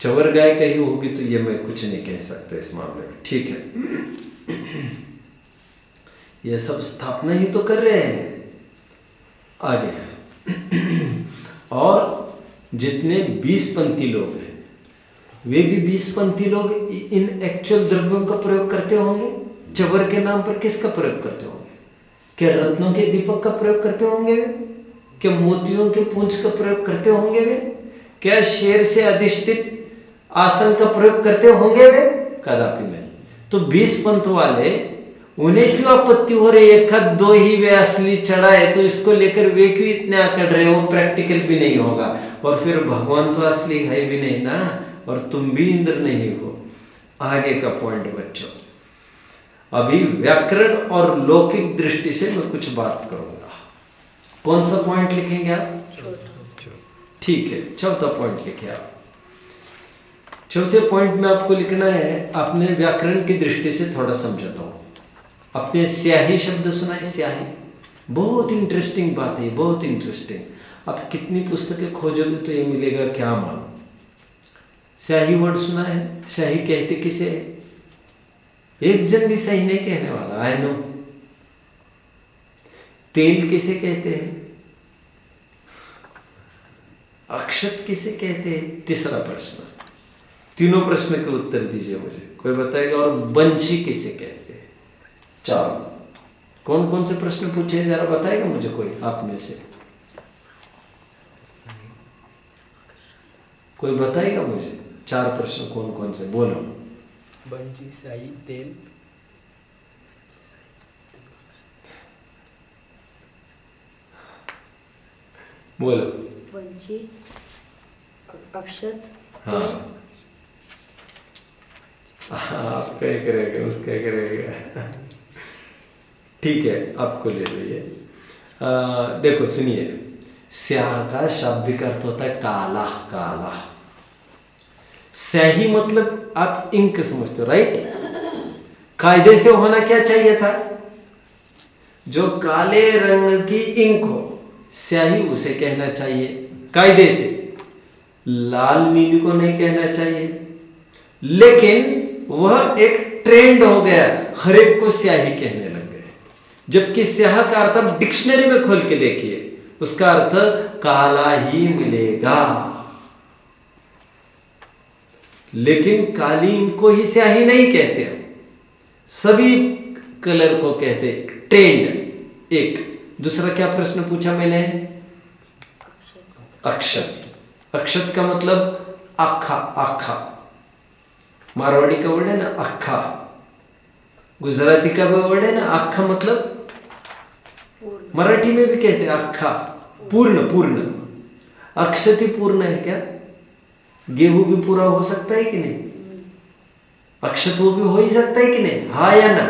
चवर गाय कहीं होगी तो ये मैं कुछ नहीं कह सकता इस मामले में। ठीक है, ये सब स्थापना ही तो कर रहे हैं। आगे और जितने 20पंथी लोग हैं, वे भी 20पंथी लोग इन एक्चुअल द्रव्यों का प्रयोग करते होंगे। चवर के नाम पर किसका प्रयोग करते होंगे? क्या रत्नों के दीपक का प्रयोग करते होंगे वे? क्या मोतियों के पूंछ का प्रयोग करते होंगे वे? क्या शेर से अधिष्ठित आसन का प्रयोग करते होंगे वे? कदापि नहीं। तो 20पंथ वाले, उन्हें क्यों आपत्ति हो रही है? एक आध दो ही वे असली चढ़ाए, तो इसको लेकर वे क्यों इतने आकड़ रहे हो? प्रैक्टिकल भी नहीं होगा। और फिर भगवान तो असली है भी नहीं ना, और तुम भी इंद्र नहीं हो। आगे का पॉइंट बच्चों, अभी व्याकरण और लौकिक दृष्टि से मैं कुछ बात करूंगा। कौन सा पॉइंट लिखेंगे आप? ठीक है, चौथा पॉइंट लिखे आप। चौथे पॉइंट में आपको लिखना है, अपने व्याकरण की दृष्टि से थोड़ा समझाता हूं। अपने स्याही शब्द सुना है? स्याही बहुत इंटरेस्टिंग बात है, बहुत इंटरेस्टिंग। आप कितनी पुस्तकें खोजोगे तो ये मिलेगा, क्या मानो। स्याही वर्ड सुना है? स्याही कहते किसे? एक जन भी सही नहीं कहने वाला, आई नो। तेल किसे कहते हैं? अक्षत किसे कहते हैं? तीसरा प्रश्न। तीनों प्रश्न के उत्तर दीजिए मुझे, कोई बताएगा। और बंशी किसे कहते हैं? 4। कौन कौन से प्रश्न पूछे जरा बताएगा मुझे कोई आप में से? कोई बताएगा मुझे 4 प्रश्न कौन कौन से? बोलो। बंशी, साई, तेल। बोलो। बंशी, अक्षत। हाँ, आपका एक रहेगा, उसका एक रहेगा। ठीक है, आपको ले लो ये। देखो सुनिए, स्याह का शाब्दिक अर्थ होता है काला। काला स्याही मतलब आप इंक समझते हो, राइट? कायदे से होना क्या चाहिए था? जो काले रंग की इंक हो, स्याही, उसे कहना चाहिए कायदे से। लाल नीली को नहीं कहना चाहिए। लेकिन वह एक ट्रेंड हो गया, हर एक को स्याही कहने लग गए। जबकि स्याह का अर्थ आप डिक्शनरी में खोल के देखिए, उसका अर्थ काला ही मिलेगा। लेकिन काली इंक को ही स्याही नहीं कहते, सभी कलर को कहते, ट्रेंड। एक दूसरा क्या प्रश्न पूछा मैंने? अक्षत। अक्षत का मतलब आखा, आखा। मारवाड़ी का वर्ड है ना अखा, गुजराती का भी वर्ड है ना आखा, मतलब मराठी में भी कहते हैं अखा, पूर्ण, पूर्ण। अक्षति पूर्ण है क्या? गेहूं भी पूरा हो सकता है कि नहीं? अक्षत वो भी हो ही सकता है कि नहीं? हाँ या ना?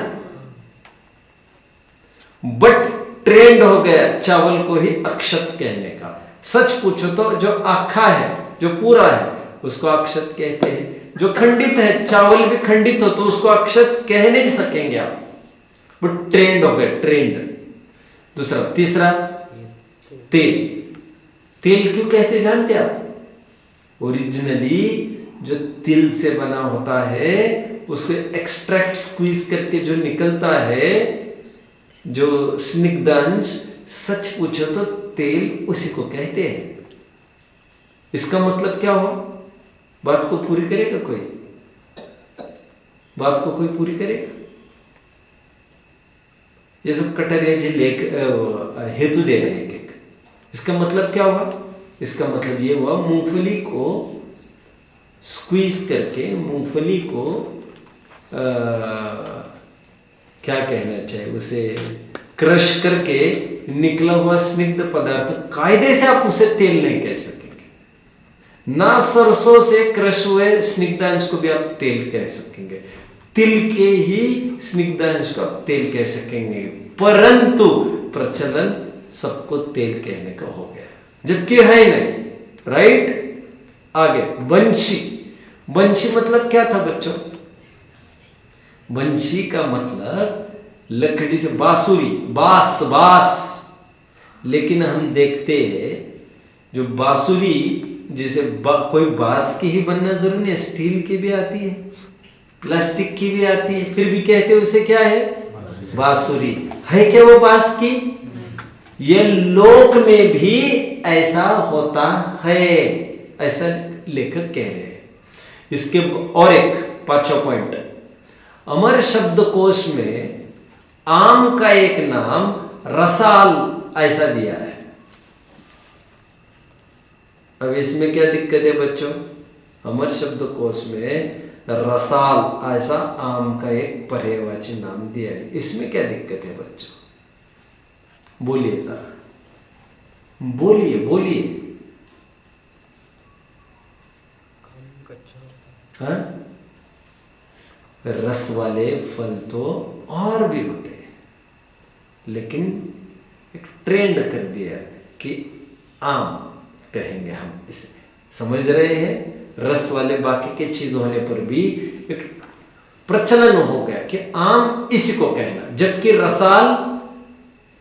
बट ट्रेंड हो गया चावल को ही अक्षत कहने का। सच पूछो तो जो आखा है, जो पूरा है, उसको अक्षत कहते हैं। जो खंडित है, चावल भी खंडित हो तो उसको अक्षत कह नहीं सकेंगे आप, बट ट्रेंड हो गया, ट्रेंड। दूसरा, तीसरा तेल। तेल क्यों कहते जानते आप? ओरिजिनली जो तिल से बना होता है, उसको एक्सट्रैक्ट स्क्वीज करके जो निकलता है, जो स्निग्धांश, सच पूछो तो तेल उसी को कहते हैं। इसका मतलब क्या हुआ? बात को पूरी करेगा कोई? बात को कोई पूरी करेगा? ये सब कटरिया जी लेख हेतु दे रहे हैं एक एक। इसका मतलब क्या हुआ? इसका मतलब ये हुआ, मूंगफली को स्क्वीज करके, मूंगफली को क्या कहना चाहिए, उसे क्रश करके निकला हुआ स्निग्ध पदार्थ, कायदे से आप उसे तेल नहीं कह सकेंगे। ना सरसों से क्रश हुए स्निग्धांश को भी आप तेल कह सकेंगे, तिल के ही स्निग्धांश को आप तेल कह सकेंगे। परंतु प्रचलन सबको तेल कहने का हो गया, जबकि है नहीं, राइट? आगे बंशी। बंशी मतलब क्या था बच्चों? बंशी का मतलब लकड़ी से, बांसुरी, बास, बास। लेकिन हम देखते हैं जो बांसुरी, जैसे कोई बांस की ही बनना जरूरी नहीं, स्टील की भी आती है, प्लास्टिक की भी आती है, फिर भी कहते हैं उसे क्या है? बांसुरी। है क्या वो बांस की? ये लोक में भी ऐसा होता है, ऐसा लेखक कह रहे हैं। इसके और एक 5वां पॉइंट, अमर शब्दकोश में आम का एक नाम रसाल ऐसा दिया है। अब इसमें क्या दिक्कत है बच्चों? अमर शब्दकोश में रसाल ऐसा आम का एक पर्यायवाची नाम दिया है, इसमें क्या दिक्कत है बच्चों? बोलिए जरा, बोलिए बोलिए। हाँ? रस वाले फल तो और भी होते हैं, लेकिन एक ट्रेंड कर दिया कि आम कहेंगे हम इसे, समझ रहे हैं? रस वाले बाकी के चीज होने पर भी एक प्रचलन हो गया कि आम इसी को कहना, जबकि रसाल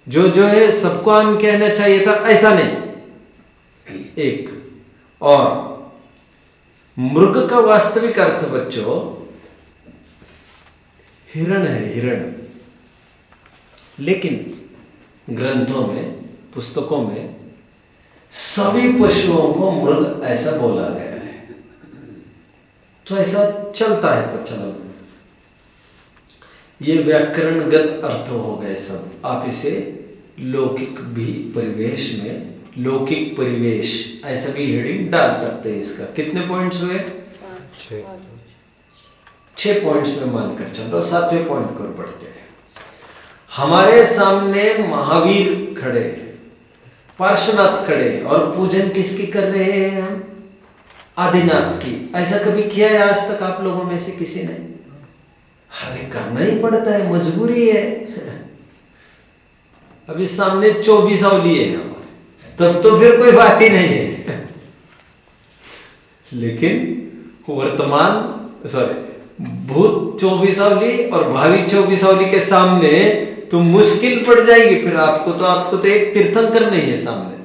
जो है सबको आम कहना चाहिए था, ऐसा नहीं। एक और मृग का वास्तविक अर्थ बच्चों हिरण है, हिरण। लेकिन ग्रंथों में, पुस्तकों में सभी पशुओं को मृग ऐसा बोला गया है, तो ऐसा चलता है प्रचलन। ये व्याकरणगत अर्थ हो गए सब। आप इसे लौकिक भी परिवेश में, लौकिक परिवेश ऐसा भी हेडिंग डाल सकते हैं। इसका कितने पॉइंट्स हुए? 6 पॉइंट्स में मानकर चलो, 7वें पॉइंट को बढ़ते हैं। हमारे सामने महावीर खड़े, पार्श्वनाथ खड़े, और पूजन किसकी कर रहे हैं हम? आदिनाथ की। ऐसा कभी किया है आज तक आप लोगों में से किसी ने? हमें करना ही पड़ता है, मजबूरी है। अभी सामने 24 अवली है हमारे, तब तो फिर कोई बात ही नहीं है। लेकिन वर्तमान सॉरी भूत 24 और भावी 24 के सामने तो मुश्किल पड़ जाएगी फिर आपको तो एक तीर्थंकर नहीं है सामने।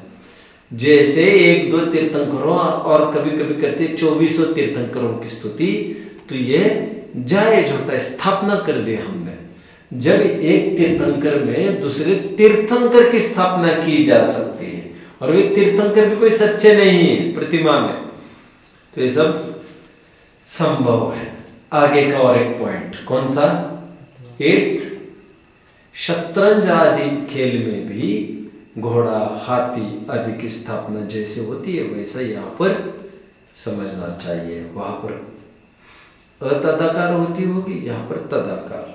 जैसे एक दो तीर्थंकरों और कभी कभी करते 24 तीर्थंकरों की स्तुति, तो ये जायज होता है, स्थापना कर दी हमने। जब एक तीर्थंकर में दूसरे तीर्थंकर की स्थापना की जा सकती है और वे तीर्थंकर भी कोई सच्चे नहीं है प्रतिमा में, तो ये सब संभव है। आगे का और एक पॉइंट कौन सा? 8th, शतरंज आदि खेल में भी घोड़ा हाथी आदि की स्थापना जैसे होती है वैसा यहाँ पर समझना चाहिए। वहां पर अतदाकार होती होगी, यहाँ पर तदाकार।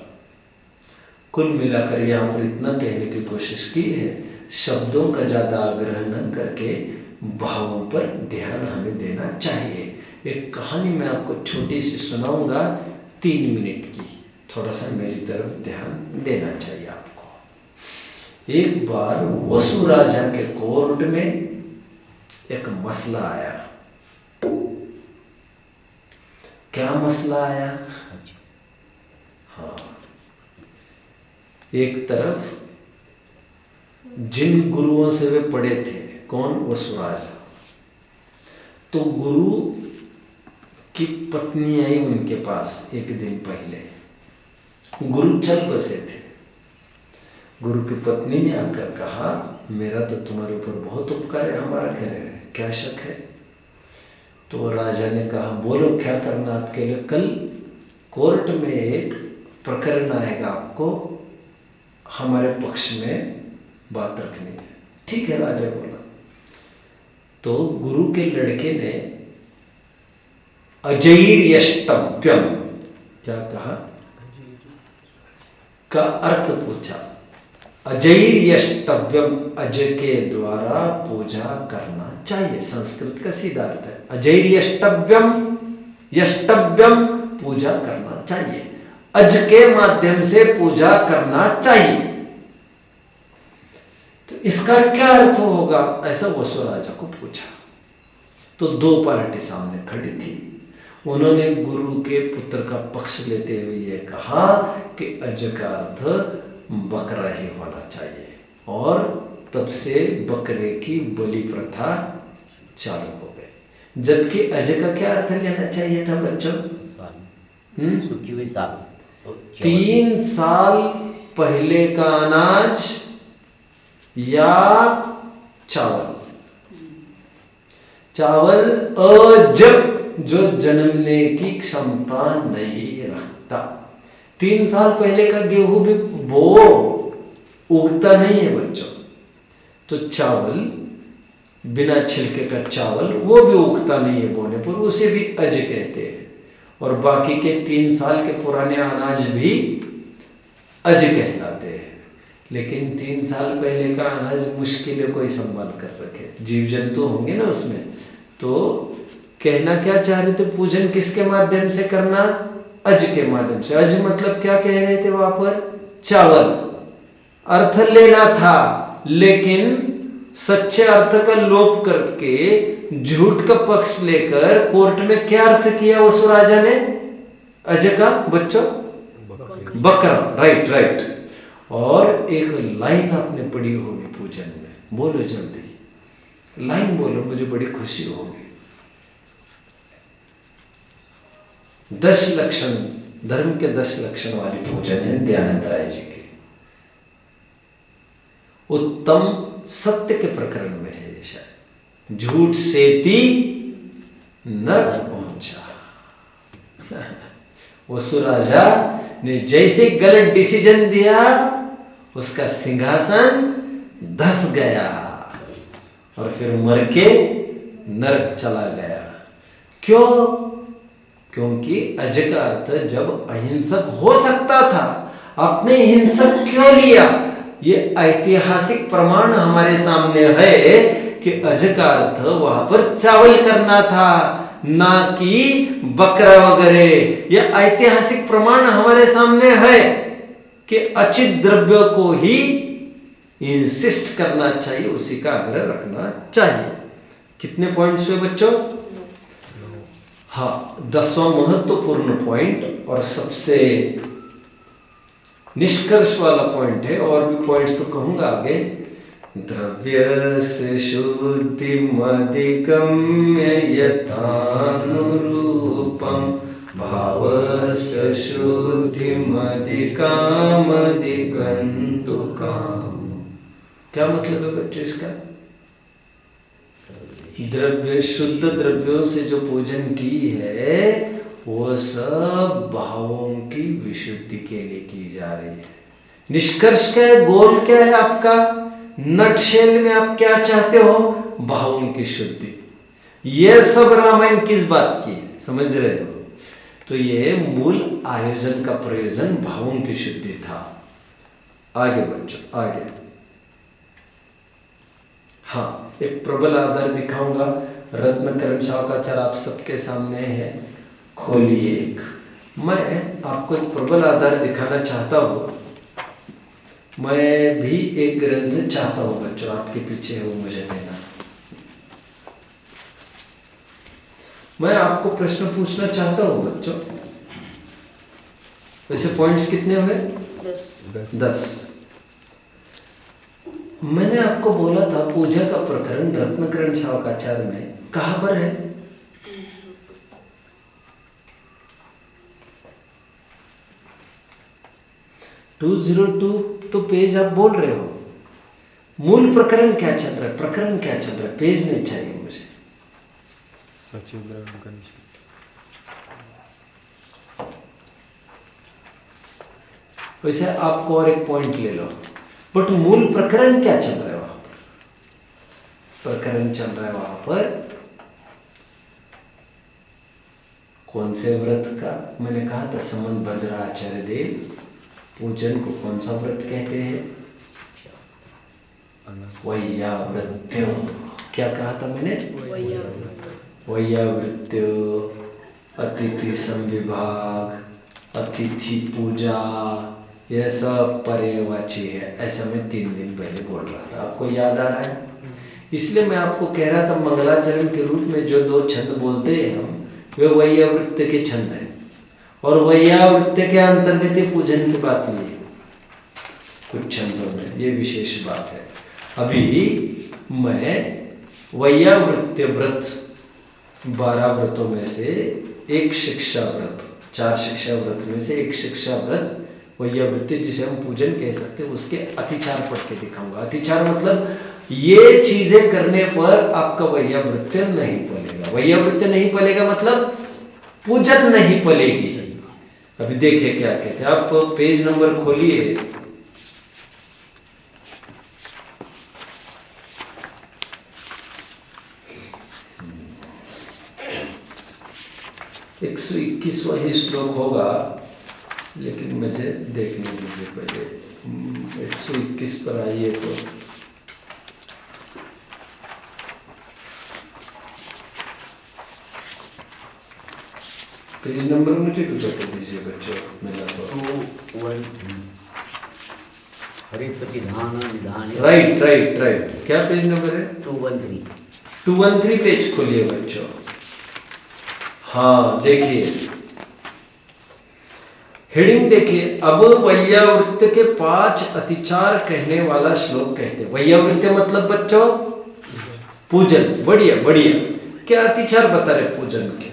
कुल मिलाकर यहाँ पर इतना कहने की कोशिश की है, शब्दों का ज्यादा आग्रह न करके भावों पर ध्यान हमें देना चाहिए। एक कहानी मैं आपको छोटी सी सुनाऊंगा 3 मिनट की, थोड़ा सा मेरी तरफ ध्यान देना चाहिए आपको। एक बार वसु राजा के कोर्ट में एक मसला आया। क्या मसला आया? हाँ, एक तरफ जिन गुरुओं से वे पढ़े थे, कौन? वसु राजा। तो गुरु की पत्नी आई उनके पास एक दिन पहले। गुरु चल बसे थे। गुरु की पत्नी ने आकर कहा, मेरा तो तुम्हारे ऊपर बहुत उपकार है, हमारा क्या शक है? तो राजा ने कहा, बोलो क्या करना आपके लिए? कल कोर्ट में एक प्रकरण आएगा, आपको हमारे पक्ष में बात रखनी है। ठीक है, राजा बोला। तो गुरु के लड़के ने अजैर्यष्टव्यम क्या कहा का अर्थ पूछा। अजैर्यष्टव्यम, अज के द्वारा पूजा करना चाहिए, संस्कृत का सीधा अर्थ है। अजैर्यष्टव्यम, यष्टव्यम पूजा करना चाहिए, अज के माध्यम से पूजा करना चाहिए। तो इसका क्या अर्थ होगा, ऐसा वसु राजा को पूछा। तो 2 पार्टी सामने खड़ी थी। उन्होंने गुरु के पुत्र का पक्ष लेते हुए ये कहा कि अज का अर्थ बकरा ही होना चाहिए, और तब से बकरे की बलि प्रथा चालू हो गई। जबकि अज का क्या अर्थ लेना चाहिए था बच्चों? सूखी हुई साल, 3 साल पहले का अनाज या चावल। चावल अजब, जो जन्मने की क्षमता नहीं रखता। 3 साल पहले का गेहूं भी उगता नहीं है बच्चों। तो चावल, बिना छिलके का चावल, वो भी उगता नहीं है बोने पर, उसे भी अज कहते हैं। और बाकी के 3 साल के पुराने अनाज भी अज कहलाते हैं। लेकिन 3 साल पहले का अनाज मुश्किल है कोई संभाल कर रखे, जीव जंतु होंगे ना उसमें। तो कहना क्या चाह रहे थे? पूजन किसके माध्यम से करना? अज के माध्यम से। अज मतलब क्या कह रहे थे वहां पर? चावल। अर्थ लेना था, लेकिन सच्चे अर्थ का लोप करके झूठ का पक्ष लेकर कोर्ट में क्या अर्थ किया वसु राजा ने? अज का बच्चों बकरा। राइट। और एक लाइन आपने पढ़ी होगी पूजन में, बोलो जल्दी, लाइन बोलो, मुझे बड़ी खुशी होगी। 10 लक्षण, धर्म के 10 लक्षण वाली पूजन है दयानंद राय जी की। उत्तम सत्य के प्रकरण में है ये शायद। झूठ सेती नर पहुंचा। वसु राजा ने जैसे गलत डिसीजन दिया, उसका सिंहासन धस गया और फिर मर के नरक चला गया। क्यों? क्योंकि अज का अर्थ जब अहिंसक हो सकता था, आपने हिंसक क्यों लिया? ये ऐतिहासिक प्रमाण हमारे सामने है कि अज का अर्थ वहां पर चावल करना था, ना कि बकरा वगैरह। यह ऐतिहासिक प्रमाण हमारे सामने है कि अचित द्रव्य को ही इंसिस्ट करना चाहिए, उसी का आग्रह रखना चाहिए। कितने पॉइंट्स हुए बच्चों? हाँ, 10वां महत्वपूर्ण पॉइंट और सबसे निष्कर्ष वाला पॉइंट है, और भी पॉइंट्स तो कहूंगा आगे। द्रव्यस्य शुद्धिमधिगम्य यथानुरूपं भावस्य शुद्धिमधिकामधिगन्तुकाम्। क्या मतलब है बच्चों इसका? द्रव्य, शुद्ध द्रव्यों से जो पूजन की है वो सब भावों की विशुद्धि के लिए की जा रही है। निष्कर्ष क्या है, गोल क्या है आपका? नटशेल में आप क्या चाहते हो? भावों की शुद्धि। ये सब रामायण किस बात की है, समझ रहे हो? तो ये मूल आयोजन का प्रयोजन भावों की शुद्धि था। आगे बच्चों, आगे। हाँ, एक प्रबल आधार दिखाऊंगा। रत्नकरण सावकाचार आप सबके सामने है, खोलिए। एक मैं आपको एक प्रबल आधार दिखाना चाहता हूँ। मैं भी एक ग्रंथ चाहता हूँ बच्चों, आपके पीछे है वो मुझे देना। मैं आपको प्रश्न पूछना चाहता हूँ बच्चों। वैसे पॉइंट्स कितने हुए? 10। मैंने आपको बोला था पूजा का प्रकरण रत्नकरण सावकाचार में कहाँ पर है? तो पेज आप बोल रहे हो। मूल प्रकरण क्या चल रहा है? प्रकरण क्या चल रहा है? पेज नहीं चाहिए मुझे। वैसे आपको और एक पॉइंट ले लो, बट मूल प्रकरण क्या चल रहा है वहां पर? प्रकरण चल रहा है वहां पर कौन से व्रत का? मैंने कहा था समनभद्र आचार्य देव पूजन को कौन सा व्रत कहते हैं? वैयावृत्यो। क्या कहा था मैंने? वैयावृत्यो, अतिथि संविभाग, अतिथि पूजा, यह सब पर्यायवाची है। ऐसा मैं 3 दिन पहले बोल रहा था, आपको याद आ रहा है? इसलिए मैं आपको कह रहा था मंगलाचरण के रूप में जो 2 छंद बोलते हैं हम, वे वैयावृत्य के छंद हैं, और वैयावृत्य के अंतर्गत ही पूजन की बात नहीं है कुछ छंदों में, ये विशेष बात है। अभी मैं वैयावृत्य व्रत 12 व्रतों में से एक शिक्षा व्रत, 4 शिक्षा व्रत में से एक शिक्षा व्रत वैयावृत्य, जिसे हम पूजन कह सकते हैं, उसके अतिचार पढ़ के दिखाऊंगा। अतिचार मतलब ये चीजें करने पर आपका वैयावृत्य नहीं पलेगा। वैयावृत्य नहीं पलेगा मतलब पूजन नहीं पलेगी। अभी देखिए क्या कहते हैं। आप पेज नंबर खोलिए, 121वां ही श्लोक होगा, लेकिन मुझे देखने दीजिए पहले। 121 पर आइए तो पेज नंबर मुझे तो बता दीजिए बच्चों। मेरा तो राइट। क्या पेज नंबर है? 213 पेज खोलिए बच्चों। हाँ देखिए, हेडिंग देखिए। अब वैयावृत्य के 5 अतिचार कहने वाला श्लोक कहते हैं। वैयावृत्य मतलब बच्चों पूजन। बढ़िया। क्या अतिचार बता रहे पूजन के?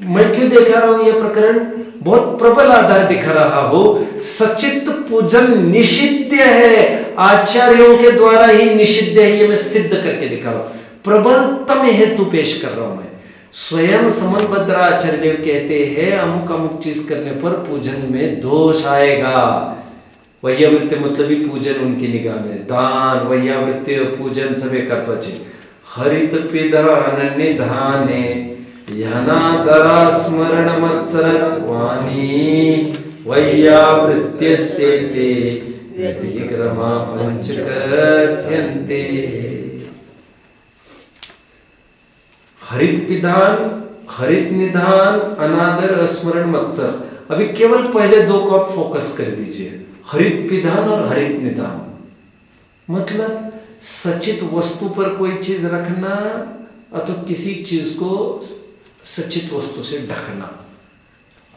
मैं क्यों दिखा रहा हूं ये प्रकरण? बहुत प्रबल आधार दिखा रहा हूं। सचित पूजन निषिद्ध है, आचार्यों के द्वारा ही निषिद्ध है, ये मैं सिद्ध करके दिखा रहा हूं। प्रबलतम हेतु पेश कर रहा हूं मैं। स्वयं समनभद्र आचार्य देव कहते हैं अमुक अमुक चीज करने पर पूजन में दोष आएगा। वैयावृत्य मतलब ही पूजन उनकी निगाह में। दान, वैयावृत्य, पूजन सभी कर्तव्य। हरित पिधान निधाने यनादरा स्मरण मत्सरत्वानि वैयावृत्यस्य ते व्यतिक्रमा पंचकथ्यन्ते। हरित पिधान, हरित निधान, अनादर, स्मरण, मत्सर। अभी केवल पहले 2 को आप फोकस कर दीजिए, हरित पिधान और हरित निधान। मतलब सचित वस्तु पर कोई चीज रखना अथवा किसी चीज को सचित वस्तु से ढकना,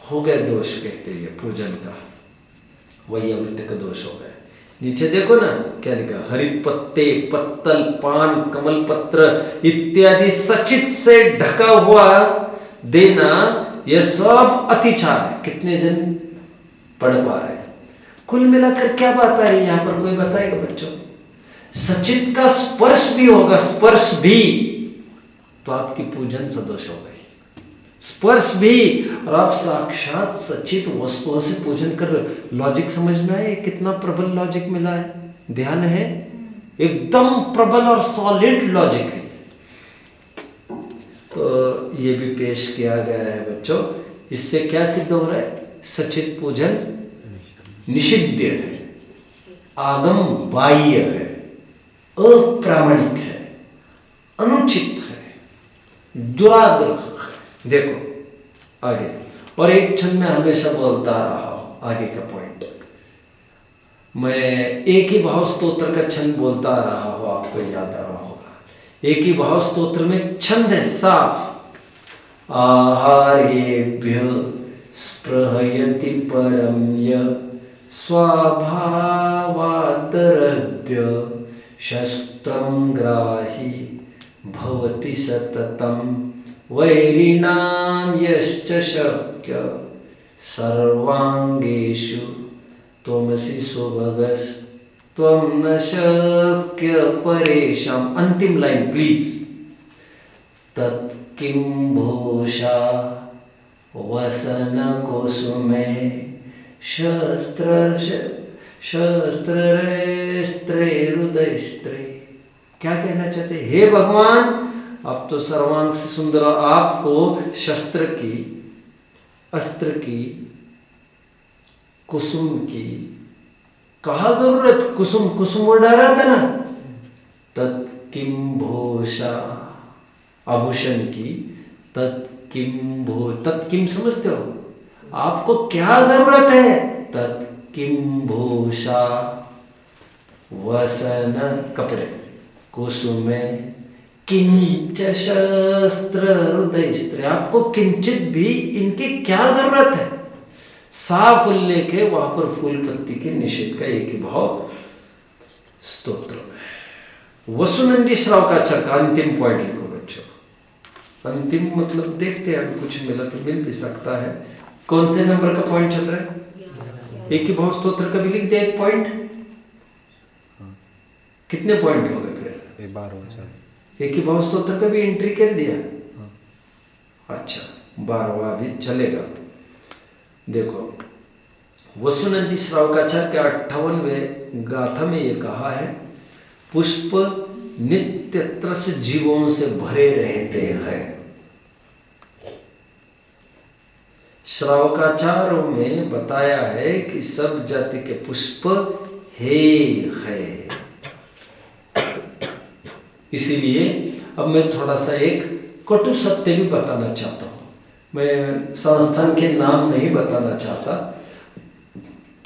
हो गया दोष कहते हैं पूजन का, वही अमृत का दोष हो गया। नीचे देखो ना क्या लिखा, हरित पत्ते, पत्तल, पान, कमल पत्र इत्यादि सचित से ढका हुआ देना, यह सब अतिचार है। कितने जन पढ़ पा रहे हैं? कुल मिलाकर क्या बात आ रही है यहां पर, कोई बताएगा बच्चों? सचित का स्पर्श भी होगा, स्पर्श भी, तो आपकी पूजन सदोष हो गई। स्पर्श भी, और आप साक्षात सचित वस्तुओं से पूजन कर रहे हो। लॉजिक समझ में आए? कितना प्रबल लॉजिक मिला है, ध्यान है, एकदम प्रबल और सॉलिड लॉजिक है। तो ये भी पेश किया गया है बच्चों। इससे क्या सिद्ध हो रहा है? सचित पूजन निषिद्ध है, आगम बाह्य है, अप्रामाणिक है, अनुचित है, दुराग्रह है। देखो आगे, और एक क्षण में हमेशा बोलता रहा हूं आगे का पॉइंट, मैं एक ही भाव स्तोत्र का छंद बोलता रहा हूं, आपको याद आ रहा होगा। एक ही भाव स्तोत्र में छंद है साफ, आहारेभ्य स्पृहयति परम्य स्वाभावादरद्य शस्त्रं ग्राही भवति सततं वैरिणां यश्च शक्य सर्वांगेषु त्वमसि सुभगस्त्वं न शक्य परेषाम्। अंतिम लाइन प्लीज। तत्किं भूषा वसन कुसुमे शस्त्रैरुदस्त्रे। क्या कहना चाहते? हे भगवान, आप तो सर्वांग से सुंदर, आपको शस्त्र की, अस्त्र की, कुसुम की कहा जरूरत? कुसुम, कुसुम वो डाला था ना, तत्किं भूषा, आभूषण की, तत्किं भू, तत्किं समझते हो? आपको क्या जरूरत है? तत्किं भूषा वसन कपड़े, कुसुमे किंच शस्त्र हृदयस्त्र। आपको किंचित भी इनकी क्या जरूरत है? साफ उल्लेख है वहां पर फूल पत्ती के निषेध का एक ही भाव स्तोत्र में। वसुनंदी श्रावकाचार्य का अंतिम पॉइंट लिखो बच्चों। अंतिम मतलब देखते हैं, अभी कुछ मिला तो मिल भी सकता है। कौन से नंबर का पॉइंट चल रहा है? एक ही भाव स्तोत्र का भी लिख दिया एक पॉइंट। कितने पॉइंट हो गए फिर? 12। एक ही भाव स्तोत्र का भी एंट्री कर दिया। अच्छा, 12वां भी चलेगा। देखो, वसुनंदी श्रावकाचार्य के 58वें गाथा में ये कहा है, पुष्प नित्य त्रस जीवों से भरे रहते हैं। श्रावकाचार्यों में बताया है कि सब जाति के पुष्प है। इसीलिए अब मैं थोड़ा सा एक कटु सत्य भी बताना चाहता हूं। मैं संस्थान के नाम नहीं बताना चाहता,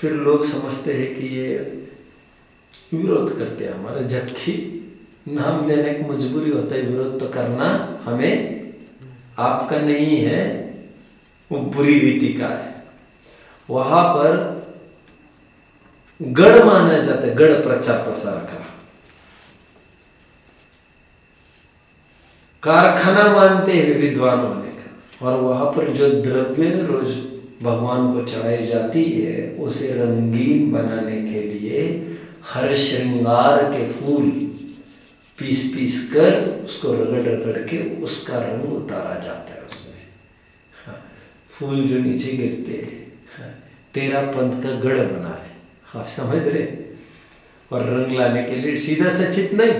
फिर लोग समझते हैं कि ये विरोध करते हैं हमारा, जबकि नाम लेने की मजबूरी होता है। विरोध तो करना हमें आपका नहीं है, वो बुरी रीति का है। वहां पर गढ़ माना जाता है, गढ़ प्रचार प्रसार का कारखाना मानते हैं विद्वानों ने का। और वहां पर जो द्रव्य रोज भगवान को चढ़ाई जाती है, उसे रंगीन बनाने के लिए हर श्रृंगार के फूल पीस पीस कर उसको रगड़ रगड़ के उसका रंग उतारा जाता है उसमें। हाँ, फूल जो नीचे गिरते हैं, हाँ, 13 पंथ का गढ़ बना है, आप समझ रहे? और रंग लाने के लिए सीधा सचित नहीं,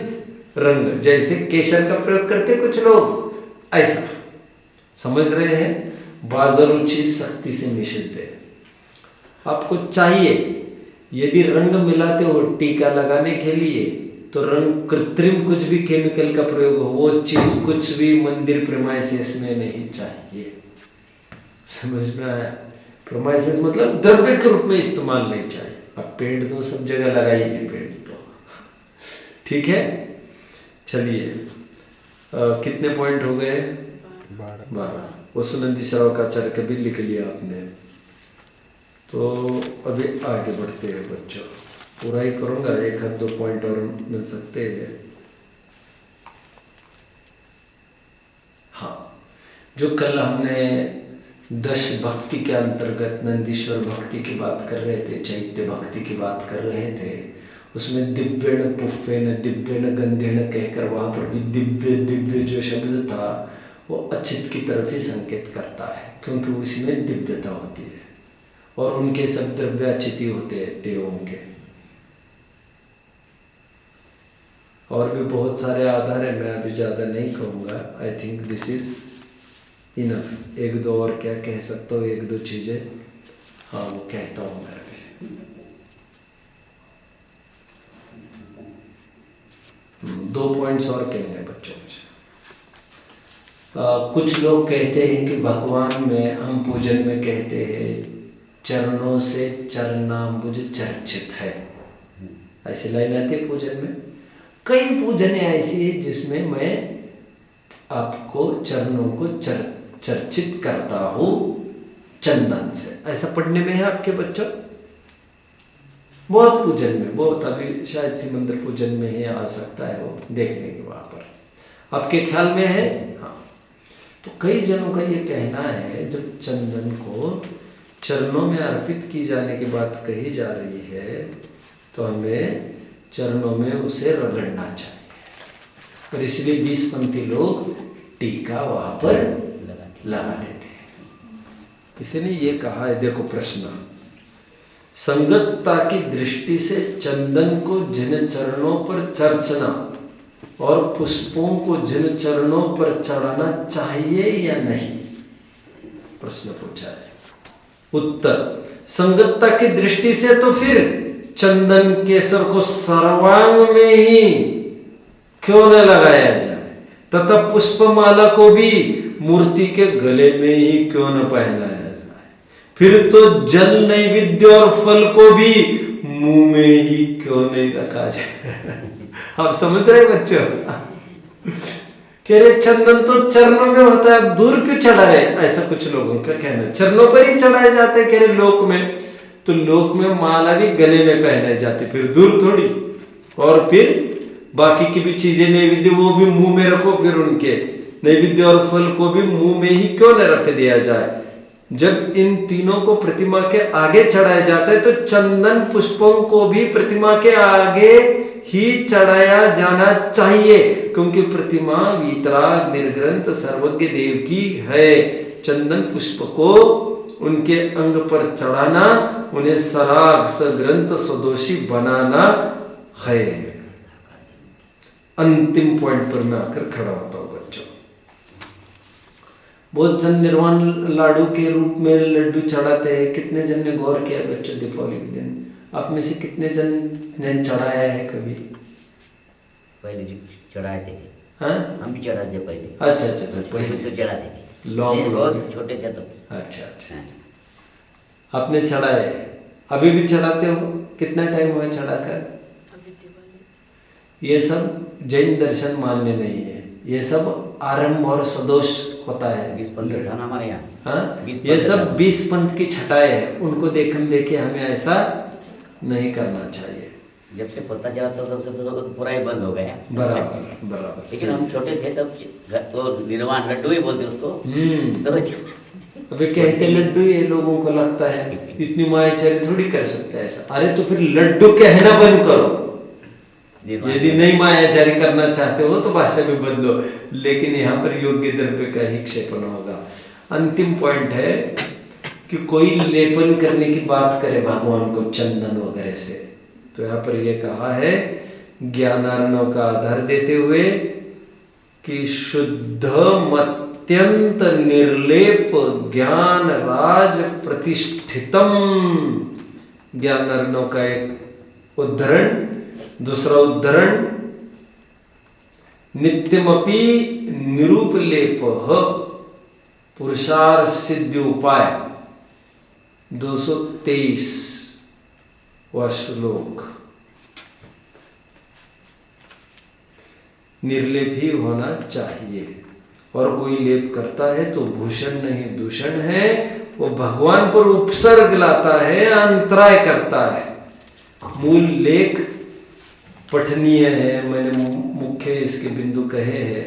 रंग जैसे केशर का प्रयोग करते कुछ लोग, ऐसा समझ रहे हैं। बाजारू चीज सख्ती से निषिद्ध है। आपको चाहिए यदि रंग मिलाते हो टीका लगाने के लिए, तो रंग कृत्रिम कुछ भी केमिकल का प्रयोग हो, वो चीज कुछ भी मंदिर प्रेमाइसिस में नहीं चाहिए। समझ में आया? प्रेमाइसिस मतलब द्रव्य के रूप में इस्तेमाल नहीं चाहिए। अब पेंट तो सब जगह लगाइए, पेंट तो ठीक है। चलिए, कितने पॉइंट हो गए? 12। 12। वो सुनंदी श्रावकाचार्य का भी लिख लिया आपने। तो अभी आगे बढ़ते हैं बच्चों, पूरा ही करूँगा, एक आध दो पॉइंट और मिल सकते हैं। हाँ, जो कल हमने 10 भक्ति के अंतर्गत नंदीश्वर भक्ति की बात कर रहे थे, चैत्य भक्ति की बात कर रहे थे, उसमें दिव्यण पुष्पेण दिव्यण गंधेण कहकर वहाँ पर भी दिव्य दिव्य जो शब्द था वो अच्युत की तरफ ही संकेत करता है, क्योंकि उसमें दिव्यता होती है और उनके सब द्रव्य अच्युत ही होते हैं देवों के। और भी बहुत सारे आधार है, मैं अभी ज़्यादा नहीं कहूँगा। I think this is enough. एक दो और क्या कह सकता हूँ, एक दो चीज़ें, हाँ वो कहता हूँ मैं अभी। दो पॉइंट्स और कहने बच्चों मुझे। कुछ लोग कहते हैं कि भगवान में हम पूजन में कहते हैं चरणों से चरणाम्बुज चर्चित है, ऐसी लाइन आती है पूजन में। कई पूजन ऐसी है जिसमें मैं आपको चरणों को चर्चित करता हूँ चंदन से, ऐसा पढ़ने में है आपके बच्चों। बहुत पूजन में, बहुत अभी शायद सिमंदर पूजन में ही आ सकता है, वो देख लेंगे वहाँ पर। आपके ख्याल में है? हाँ। तो कई जनों का ये कहना है जब चंदन को चरणों में अर्पित की जाने की बात कही जा रही है तो हमें चरणों में उसे रगड़ना चाहिए, और इसलिए 20 पंथी लोग टीका वहाँ पर लगा देते हैं। किसी ने ये कहा है, देखो प्रश्न, संगतता की दृष्टि से चंदन को जिन चरणों पर चर्चना और पुष्पों को जिन चरणों पर चढ़ाना चाहिए या नहीं, प्रश्न पूछा है। उत्तर, संगतता की दृष्टि से तो फिर चंदन केसर को सर्वांग में ही क्यों न लगाया जाए, तथा पुष्पमाला को भी मूर्ति के गले में ही क्यों न पहनाया जाए, फिर तो जल नैवेद्य और फल को भी मुंह में ही क्यों नहीं रखा जाए। आप समझ रहे बच्चों? कह रहे चंदन तो चरणों में होता है, दूर क्यों चढ़ा रहे, ऐसा कुछ लोगों का कहना है। चरणों पर ही चढ़ाए जाते कह रहे लोक में, तो लोक में माला भी गले में पहनाई जाती, फिर दूर थोड़ी। और फिर बाकी की भी चीजें नैवेद्य वो भी मुंह में रखो, फिर उनके नैवेद्य और फल को भी मुंह में ही क्यों न रख दिया जाए। जब इन तीनों को प्रतिमा के आगे चढ़ाया जाता है तो चंदन पुष्पों को भी प्रतिमा के आगे ही चढ़ाया जाना चाहिए, क्योंकि प्रतिमा वीतराग निर्ग्रंथ सर्वज्ञ देव की है। चंदन पुष्प को उनके अंग पर चढ़ाना उन्हें सराग सग्रंथ सदोषी बनाना है। अंतिम पॉइंट पर मैं आकर खड़ा होता हूं बच्चों। बहुत जन निर्वाण लाडू के रूप में लड्डू चढ़ाते हैं। कितने जन ने गौर किया बच्चों दीपावली के दिन? आप में से कितने जन ने चढ़ाया है कभी? पहले जो चढ़ाए थे, हाँ हम भी चढ़ाते थे पहले। अच्छा अच्छा अच्छा, पहले तो चढ़ाते थे, लॉन्ग बहुत छोटे थे तब। अच्छा अच्छा, आपने चढ़ाए, अभी भी चढ़ाते हो? कितना टाइम हुआ चढ़ाकर? ये सब जैन दर्शन मान्य नहीं है, ये सब आरंभ और सदोष होता है। 20 पंथ था ना हमारे यहाँ। हाँ, 20 ये पंथ सब था। 20 पंथ की छटाएं है, उनको देखे हमें ऐसा नहीं करना चाहिए। जब से पता चला तब से तो पूरा ही बंद हो गया। बराबर बराबर। लेकिन हम छोटे थे तब तो निर्वाण लड्डू ही बोलते उसको। तो अबे कहते लड्डू, ये लोगों को लगता है इतनी मायाचारी थोड़ी कर सकते हैं ऐसा। अरे तो फिर लड्डू कहना बंद करो। यदि नहीं मायाचारी करना चाहते हो तो भाषा भी बदलो, लेकिन यहाँ पर योग्य द्रव्य का ही क्षेपण होगा। अंतिम पॉइंट है कि कोई लेपन करने की बात करे भगवान को चंदन वगैरह से, तो यहाँ पर यह कहा है ज्ञानार्णव का आधार देते हुए कि शुद्ध मत्यंत निर्लेप ज्ञान राज प्रतिष्ठितम। ज्ञानार्णव का एक उद्धरण। दूसरा उद्धरण, नित्यमपि निरूपलेप पुरुषार्थ सिद्धि उपाय, 223 श्लोक। निर्लेप ही होना चाहिए और कोई लेप करता है तो भूषण नहीं दूषण है, वो भगवान पर उपसर्ग लाता है, अंतराय करता है। मूल लेख पठनीय है, मैंने मुख्य इसके बिंदु कहे हैं,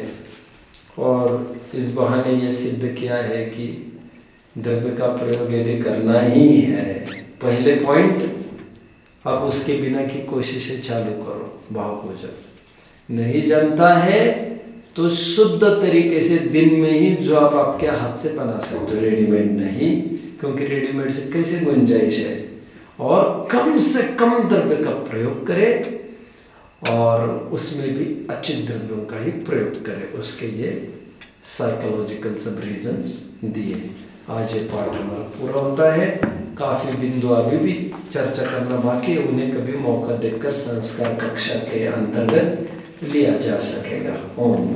और इस बहाने ये सिद्ध किया है कि द्रव्य का प्रयोग यदि करना ही है, पहले पॉइंट आप उसके बिना की कोशिशें चालू करो। भाव को जब नहीं जानता है तो शुद्ध तरीके से दिन में ही जो आप आपके हाथ से बना सकते हो, रेडीमेड नहीं, क्योंकि रेडीमेड से कैसे गुंजाइश है। और कम से कम द्रव्य का प्रयोग करें, और उसमें भी अच्छे द्रव्यों का ही प्रयोग करें। उसके ये साइकोलॉजिकल सब रीजंस दिए। आज ये पाठ हमारा पूरा होता है। काफ़ी बिंदु अभी भी चर्चा करना बाकी है, उन्हें कभी मौका देकर संस्कार कक्षा के अंतर्गत लिया जा सकेगा। ओम